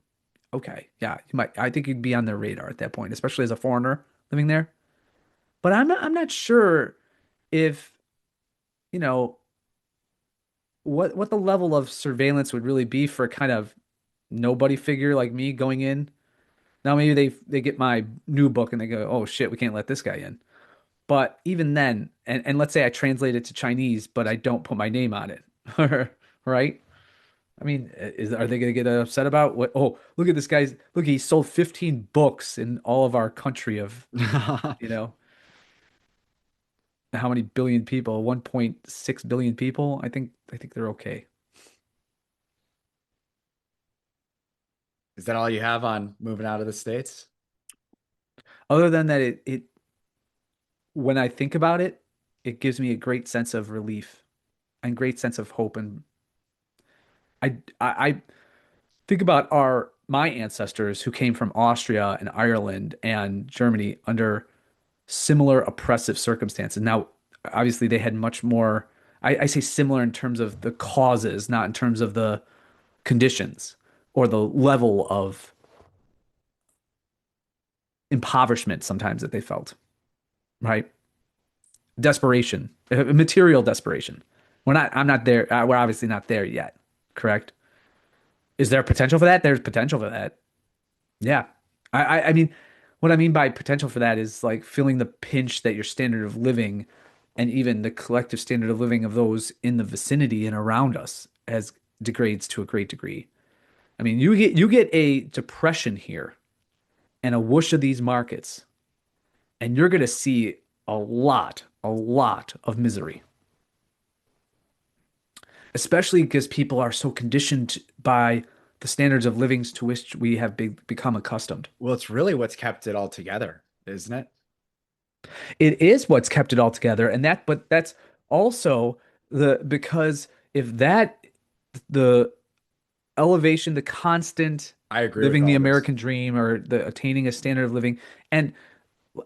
Okay, yeah, you might. I think you'd be on their radar at that point, especially as a foreigner living there. But I'm not sure if, you know, what the level of surveillance would really be for a kind of nobody figure like me going in. Now maybe they get my new book and they go, "Oh shit, we can't let this guy in." But even then, and let's say I translate it to Chinese, but I don't put my name on it, right? I mean, are they going to get upset about what? Oh, look at this guy's, look, he sold 15 books in all of our country of, you know, how many billion people? 1.6 billion people. I think they're okay. Is that all you have on moving out of the States? Other than that, it when I think about it, it gives me a great sense of relief and great sense of hope. And I think about my ancestors who came from Austria and Ireland and Germany under similar oppressive circumstances. Now, obviously, they had much more. I say similar in terms of the causes, not in terms of the conditions or the level of impoverishment sometimes that they felt, right? Desperation, material desperation. I'm not there. We're obviously not there yet, correct? Is there potential for that? There's potential for that. Yeah. I mean, what I mean by potential for that is like feeling the pinch that your standard of living and even the collective standard of living of those in the vicinity and around us as degrades to a great degree. I mean, you get a depression here and a whoosh of these markets, and you're going to see a lot of misery, especially because people are so conditioned by the standards of livings to which we have become accustomed. Well, it's really what's kept it all together, isn't it? It is what's kept it all together, and but that's also because if that the elevation, the constant I agree with living the all this. American dream or the attaining a standard of living and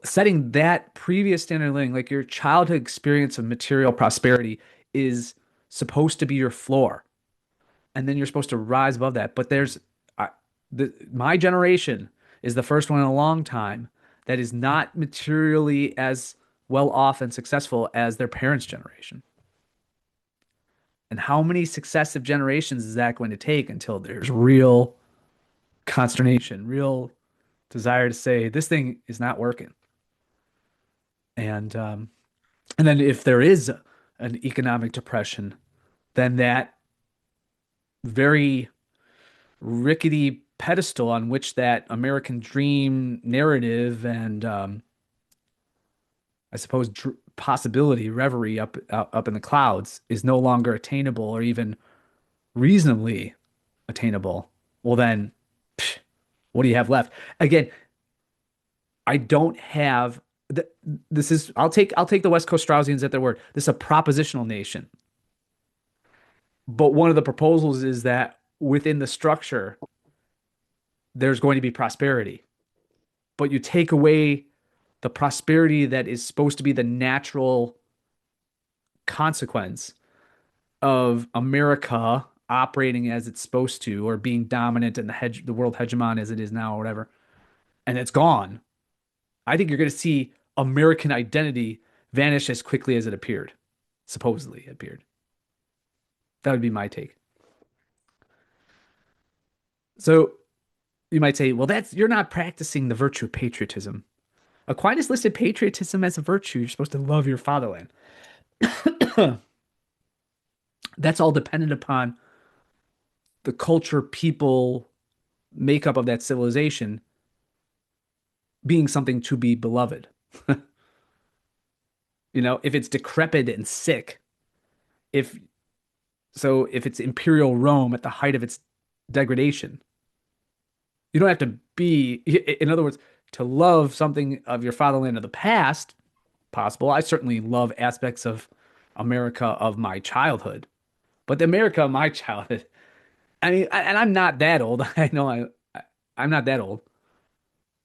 setting that previous standard of living, like your childhood experience of material prosperity, is supposed to be your floor, and then you're supposed to rise above that. But my generation is the first one in a long time that is not materially as well off and successful as their parents' generation. And how many successive generations is that going to take until there's real consternation, real desire to say this thing is not working? And then if there is an economic depression, then that very rickety pedestal on which that American dream narrative and I suppose possibility, reverie up in the clouds is no longer attainable or even reasonably attainable. Well, then, psh, what do you have left? Again, I don't have this is I'll take the West Coast Straussians at their word. This is a propositional nation. But one of the proposals is that within the structure, there's going to be prosperity. But you take away the prosperity that is supposed to be the natural consequence of America operating as it's supposed to, or being dominant in the world hegemon as it is now, or whatever, and it's gone. I think you're going to see American identity vanish as quickly as it appeared, supposedly appeared. That would be my take. So you might say, well, you're not practicing the virtue of patriotism. Aquinas listed patriotism as a virtue. You're supposed to love your fatherland. That's all dependent upon the culture, people, makeup of that civilization being something to be beloved. If it's decrepit and sick, if if it's imperial Rome at the height of its degradation, You don't have to be, in other words, to love something of your fatherland of the past, possible. I certainly love aspects of America of my childhood, but the America of my childhood, I mean, and I'm not that old. I know I'm not that old,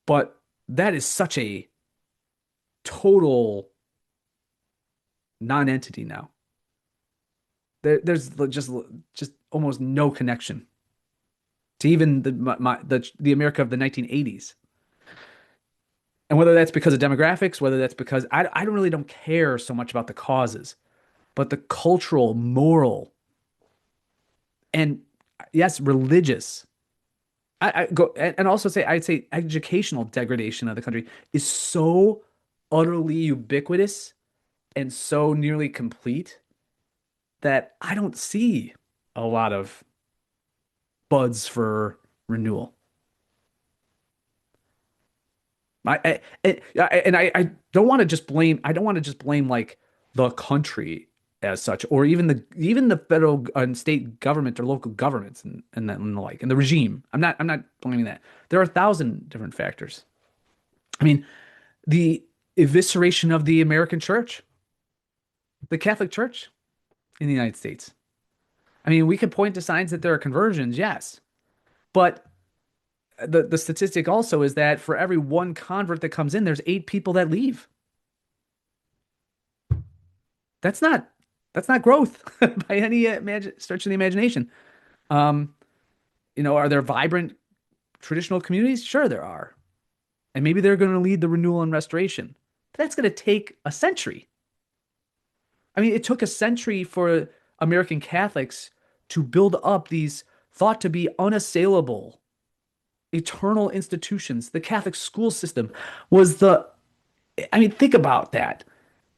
but that is such a total non-entity now. There's just almost no connection to even the America of the 1980s. And whether that's because of demographics, whether that's because I don't care so much about the causes, but the cultural, moral, and yes, religious. I go and also say I'd say educational degradation of the country is so utterly ubiquitous and so nearly complete that I don't see a lot of buds for renewal. I don't want to just blame. I don't want to just blame like the country as such, or even the federal and state government or local governments and the like, and the regime. I'm not blaming that. There are 1,000 different factors. I mean, the evisceration of the American church, the Catholic Church in the United States. I mean, we can point to signs that there are conversions, yes, but the statistic also is that for every one convert that comes in, there's 8 people that leave. That's not growth by any stretch of the imagination. Um, are there vibrant traditional communities? Sure, there are, and maybe they're going to lead the renewal and restoration. But that's going to take a century. I mean, it took a century for American Catholics to build up these thought to be unassailable eternal institutions. The Catholic school system was I mean, think about that.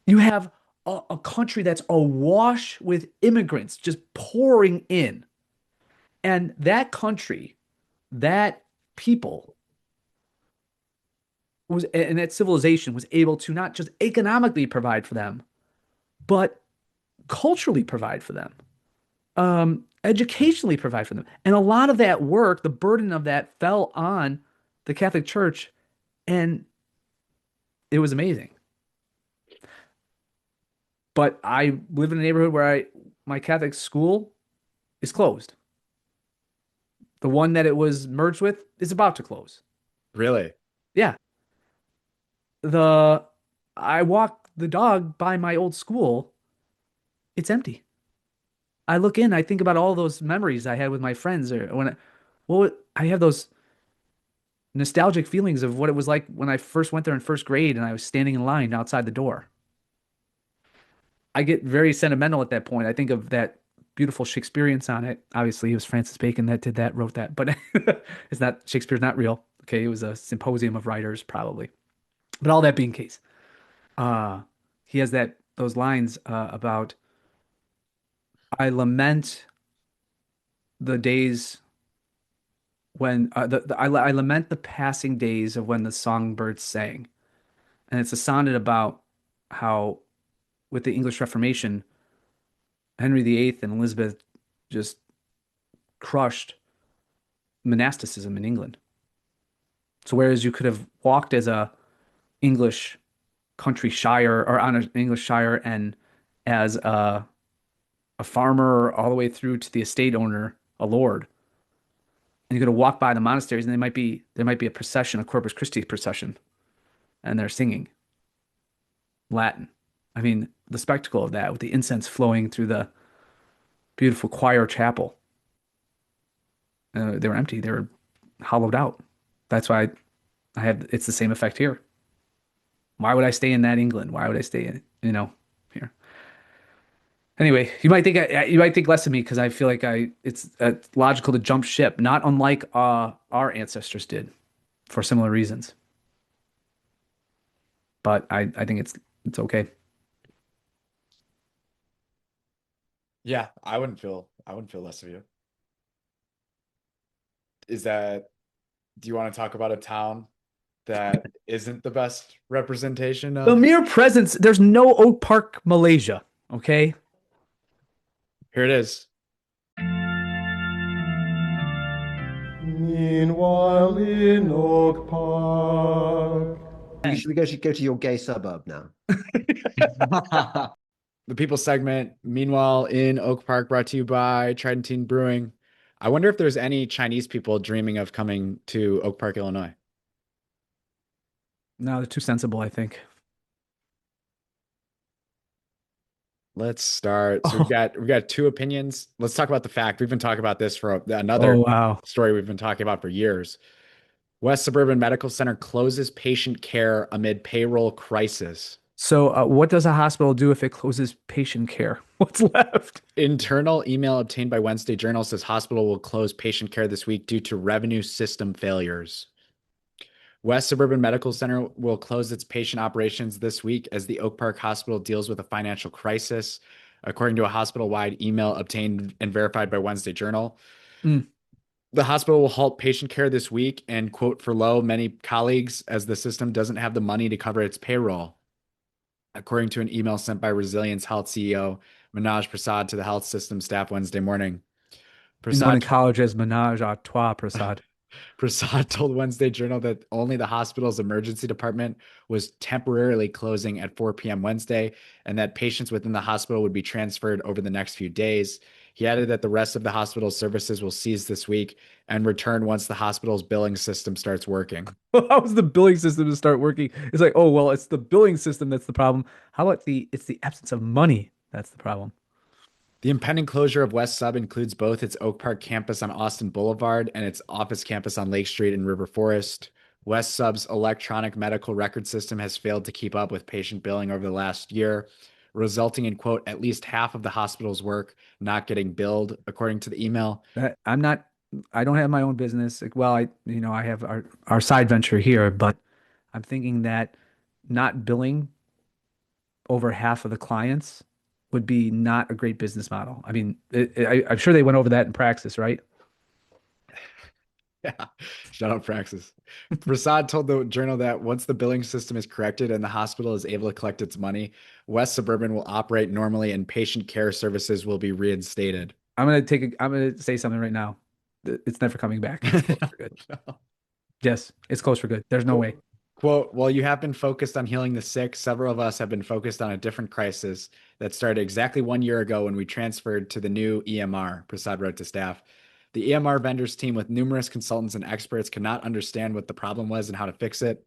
You have a country that's awash with immigrants just pouring in. And that country, that people and that civilization was able to not just economically provide for them, but culturally provide for them, educationally provide for them. And a lot of that work, the burden of that fell on the Catholic Church, and it was amazing. But I live in a neighborhood where my Catholic school is closed. The one that it was merged with is about to close. Really? Yeah. I walk the dog by my old school. It's empty. I look in, I think about all those memories I had with my friends, or I have those nostalgic feelings of what it was like when I first went there in first grade and I was standing in line outside the door. I get very sentimental at that point. I think of that beautiful Shakespearean sonnet. Obviously, it was Francis Bacon that wrote that, but Shakespeare's not real. Okay, it was a symposium of writers, probably. But all that being the case, he has those lines about I lament the days when I lament the passing days of when the songbirds sang, and it's a sonnet about how, with the English Reformation, Henry VIII and Elizabeth just crushed monasticism in England. So whereas you could have walked as a English country shire or on an English shire and as a farmer all the way through to the estate owner, a lord, and you're going to walk by the monasteries, and there might be a procession, a Corpus Christi procession, and they're singing Latin. I mean, the spectacle of that with the incense flowing through the beautiful choir chapel. They were empty. They were hollowed out. That's why it's the same effect here. Why would I stay in that England? Why would I stay in, here? Anyway, you might think less of me because I feel like it's logical to jump ship, not unlike our ancestors did for similar reasons. But I think it's okay. Yeah, I wouldn't feel less of you. Do you want to talk about a town that isn't the best representation The of mere presence, there's no Oak Park, Malaysia, okay? Here it is. Meanwhile in Oak Park. We should go to your gay suburb now. The People segment, meanwhile, in Oak Park, brought to you by Tridentine Brewing. I wonder if there's any Chinese people dreaming of coming to Oak Park, Illinois. No, they're too sensible, I think. Let's start. So we've got two opinions. Let's talk about the fact. We've been talking about this for Oh, another wow. story we've been talking about for years. West Suburban Medical Center closes patient care amid payroll crisis. So, what does a hospital do if it closes patient care? What's left? Internal email obtained by Wednesday Journal says hospital will close patient care this week due to revenue system failures. West Suburban Medical Center will close its patient operations this week as the Oak Park Hospital deals with a financial crisis, according to a hospital-wide email obtained and verified by Wednesday Journal. Mm. The hospital will halt patient care this week and, quote, furlough many colleagues as the system doesn't have the money to cover its payroll, according to an email sent by Resilience Health CEO Manoj Prasad to the health system staff Wednesday morning. Known in college as Menage a Trois, Prasad. Prasad told Wednesday Journal that only the hospital's emergency department was temporarily closing at 4 p.m. Wednesday and that patients within the hospital would be transferred over the next few days. He added that the rest of the hospital's services will cease this week and return once the hospital's billing system starts working. How's the billing system to start working? It's like, oh, well, it's the billing system that's the problem. How about it's the absence of money that's the problem? The impending closure of West Sub includes both its Oak Park campus on Austin Boulevard and its office campus on Lake Street and River Forest. West Sub's electronic medical record system has failed to keep up with patient billing over the last year, resulting in, quote, at least half of the hospital's work not getting billed, according to the email. I don't have my own business. Well, I have our side venture here, but I'm thinking that not billing over half of the clients would be not a great business model. I mean, I'm sure they went over that in Praxis, right? Yeah, shout out Praxis. Prasad told the Journal that once the billing system is corrected and the hospital is able to collect its money, West Suburban will operate normally and patient care services will be reinstated. I'm gonna say something right now. It's never coming back. It's closed for good. No. Yes, it's closed for good. There's no way. Quote, while you have been focused on healing the sick, several of us have been focused on a different crisis that started exactly 1 year ago when we transferred to the new EMR, Prasad wrote to staff. The EMR vendors team with numerous consultants and experts could not understand what the problem was and how to fix it.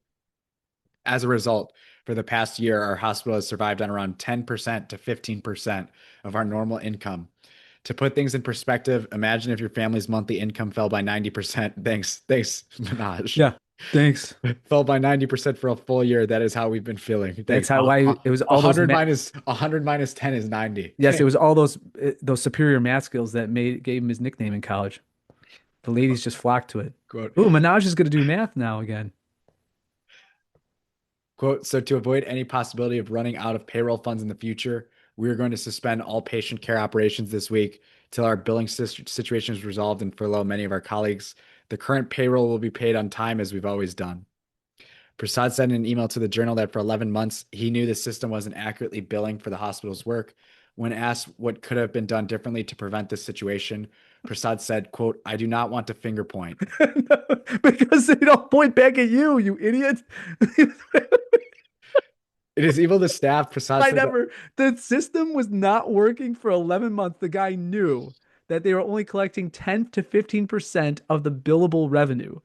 As a result, for the past year, our hospital has survived on around 10% to 15% of our normal income. To put things in perspective, imagine if your family's monthly income fell by 90%. Thanks, Manoj. Yeah, thanks. Fell by 90% for a full year. That is how we've been feeling. That's why it was all 100 minus 10 is 90. Yes, it was all those superior math skills that gave him his nickname in college. The ladies just flocked to it. Quote, ooh, Manoj is going to do math now again. Quote, so to avoid any possibility of running out of payroll funds in the future, we are going to suspend all patient care operations this week till our billing situation is resolved and furlough many of our colleagues. The current payroll will be paid on time as we've always done. Prasad said in an email to the Journal that for 11 months, he knew the system wasn't accurately billing for the hospital's work. When asked what could have been done differently to prevent this situation, Prasad said, quote, I do not want to finger point. Because they don't point back at you, you idiot. It is evil to staff. Prasad the system was not working for 11 months. The guy knew that they were only collecting 10 to 15% of the billable revenue.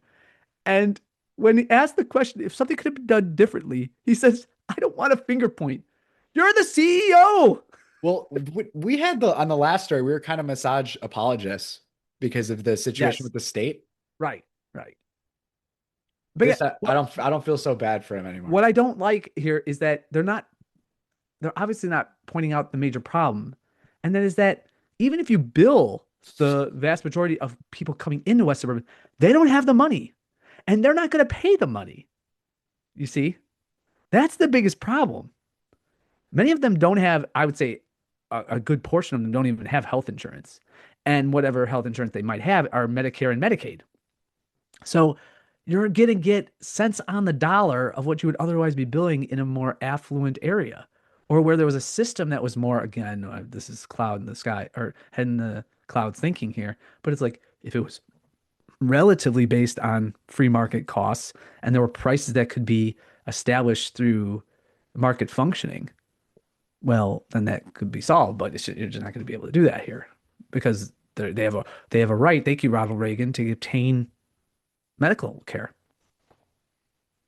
And when he asked the question, if something could have been done differently, he says, I don't want a finger point. You're the CEO. Well, we had on the last story, we were kind of massage apologists because of the situation with the state. Right. But yeah, I don't feel so bad for him anymore. What I don't like here is that they're obviously not pointing out the major problem. And that is that even if you bill the vast majority of people coming into West Suburban, they don't have the money and they're not going to pay the money. You see, that's the biggest problem. Many of them don't have, I would say a good portion of them don't even have health insurance, and whatever health insurance they might have are Medicare and Medicaid. So you're going to get cents on the dollar of what you would otherwise be billing in a more affluent area, or where there was a system that was more, again, this is cloud in the sky or head in the clouds thinking here, but it's like if it was relatively based on free market costs, and there were prices that could be established through market functioning, well, then that could be solved. But you're just not going to be able to do that here because they have a right. Thank you, Ronald Reagan, to obtain medical care.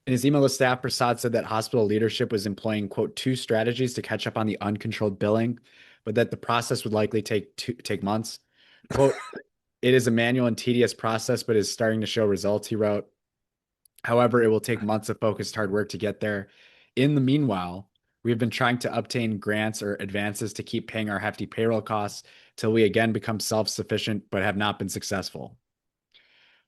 In his email to staff, Prasad said that hospital leadership was employing, quote, two strategies to catch up on the uncontrolled billing, but that the process would likely take months. Quote, it is a manual and tedious process, but is starting to show results, he wrote. However, it will take months of focused hard work to get there. In the meanwhile, we have been trying to obtain grants or advances to keep paying our hefty payroll costs till we again become self-sufficient, but have not been successful.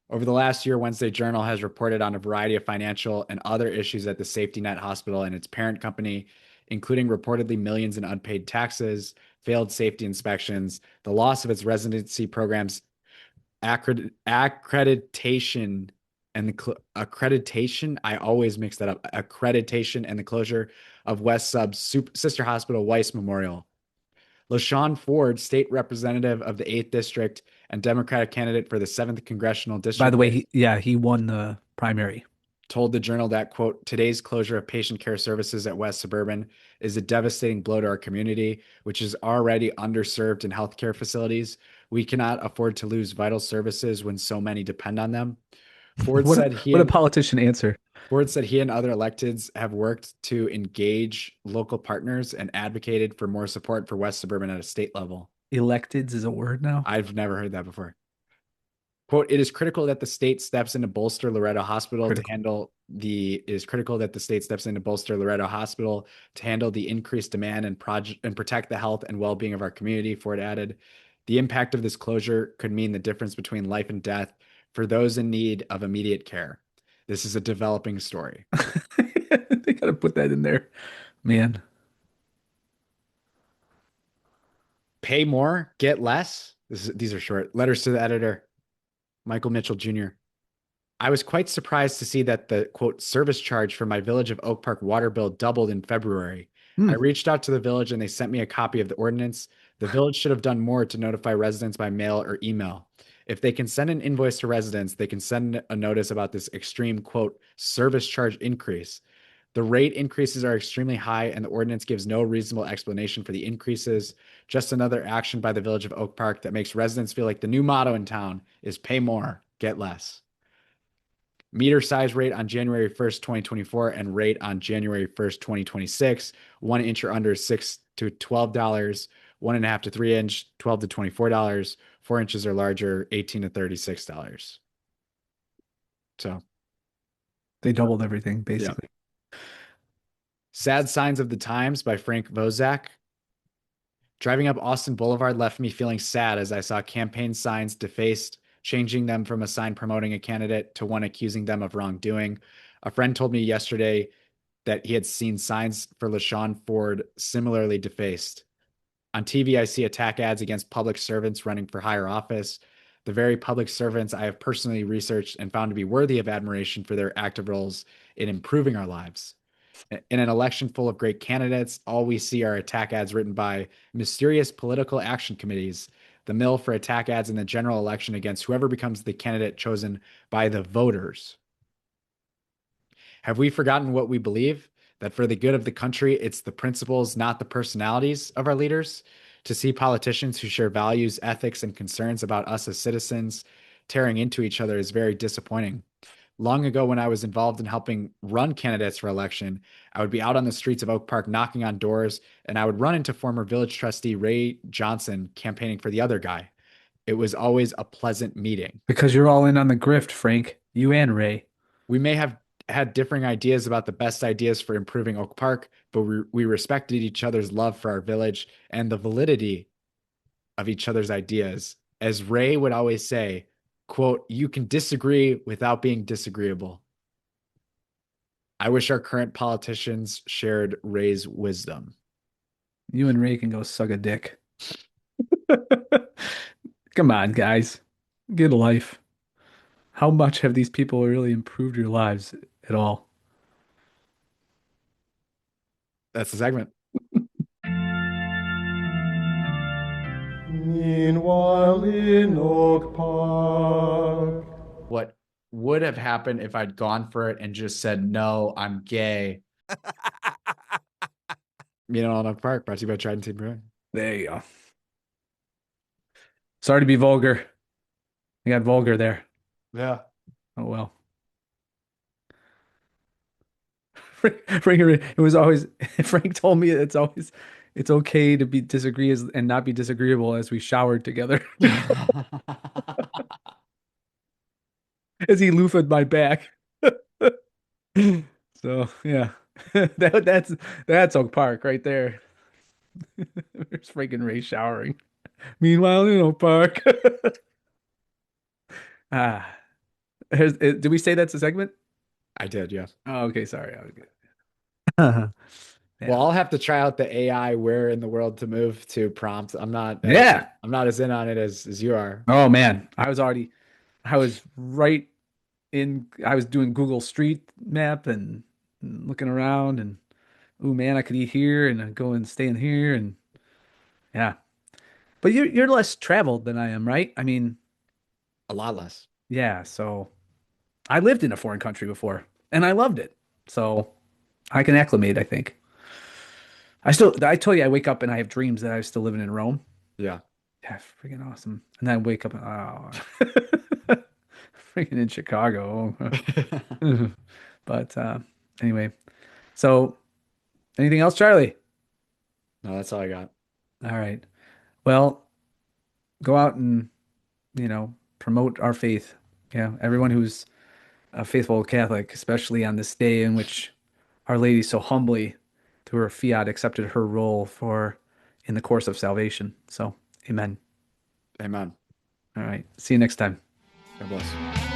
Over the last year, Wednesday Journal has reported on a variety of financial and other issues at the Safety Net Hospital and its parent company, including reportedly millions in unpaid taxes, failed safety inspections, the loss of its residency programs, accreditation, and the accreditation. I always mix that up. Accreditation and the closure of West Sub's sister hospital, Weiss Memorial. LaShawn Ford, state representative of the 8th District and Democratic candidate for the 7th Congressional By the District, way, he won the primary. told the Journal that, quote, today's closure of patient care services at West Suburban is a devastating blow to our community, which is already underserved in healthcare facilities. We cannot afford to lose vital services when so many depend on them. Ford What said a, he what a and politician answer. Ford said he and other electeds have worked to engage local partners and advocated for more support for West Suburban at a state level. Electeds is a word now. I've never heard that before. Quote, it is critical that the state steps in to bolster Loretto Hospital to handle the increased demand and protect the health and well-being of our community, Ford added. The impact of this closure could mean the difference between life and death for those in need of immediate care. This is a developing story. They gotta put that in there, man. Pay more, get less. These are short. Letters to the editor, Michael Mitchell Jr. I was quite surprised to see that the, quote, service charge for my Village of Oak Park water bill doubled in February. I reached out to the village and they sent me a copy of the ordinance. The village should have done more to notify residents by mail or email. If they can send an invoice to residents, they can send a notice about this extreme, quote, service charge increase. The rate increases are extremely high and the ordinance gives no reasonable explanation for the increases. Just another action by the Village of Oak Park that makes residents feel like the new motto in town is pay more, get less. Meter size rate on January 1st, 2024 and rate on January 1st, 2026, 1 inch or under $6 to $12, 1.5 to 3 inch, $12 to $24, 4 inches or larger, $18 to $36. So they doubled everything basically. Yeah. Sad Signs of the Times by Frank Vozak. Driving up Austin Boulevard left me feeling sad as I saw campaign signs defaced, changing them from a sign promoting a candidate to one accusing them of wrongdoing. A friend told me yesterday that he had seen signs for LaShawn Ford similarly defaced. On TV, I see attack ads against public servants running for higher office, the very public servants I have personally researched and found to be worthy of admiration for their active roles in improving our lives. In an election full of great candidates, all we see are attack ads written by mysterious political action committees, the mill for attack ads in the general election against whoever becomes the candidate chosen by the voters. Have we forgotten what we believe? That for the good of the country, it's the principles, not the personalities of our leaders? To see politicians who share values, ethics, and concerns about us as citizens tearing into each other is very disappointing. Long ago, when I was involved in helping run candidates for election, I would be out on the streets of Oak Park knocking on doors, and I would run into former village trustee Ray Johnson campaigning for the other guy. It was always a pleasant meeting. Because you're all in on the grift, Frank. You and Ray. We may have had differing ideas about the best ideas for improving Oak Park, but we respected each other's love for our village and the validity of each other's ideas. As Ray would always say, quote, you can disagree without being disagreeable. I wish our current politicians shared Ray's wisdom. You and Ray can go suck a dick. Come on, guys. Get a life. How much have these people really improved your lives at all? That's the segment. Meanwhile in Oak Park, would have happened if I'd gone for it and just said, no, I'm gay. On a park, brought to you by Trident Team Brewing. There you go. Sorry to be vulgar. I got vulgar there. Yeah. Oh well. It was always Frank told me it's okay to be and not be disagreeable as we showered together. As he loofed my back. So yeah. That's Oak Park right there. There's freaking Ray showering. Meanwhile, in Oak Park. Ah. Did we say that's a segment? I did, yeah. Oh, okay, sorry. I was good. Yeah. Well, I'll have to try out the AI where in the world to move to prompt. I'm not as in on it as you are. Oh man, I was right I was doing Google Street Map and looking around and oh man, I could eat here and I'd go and stay in here and yeah. But you're less traveled than I am, right? I mean, A lot less. yeah, so I lived in a foreign country before and I loved it. So I can acclimate, I think. I told you I wake up and I have dreams that I'm still living in Rome. Yeah. Yeah, freaking awesome. And then I wake up and freaking in Chicago. But anyway, so anything else, Charlie? No, that's all I got. All right. Well, go out and, promote our faith. Yeah, everyone who's a faithful Catholic, especially on this day in which Our Lady so humbly, through her fiat, accepted her role in the course of salvation. So, amen. Amen. All right. See you next time. God bless.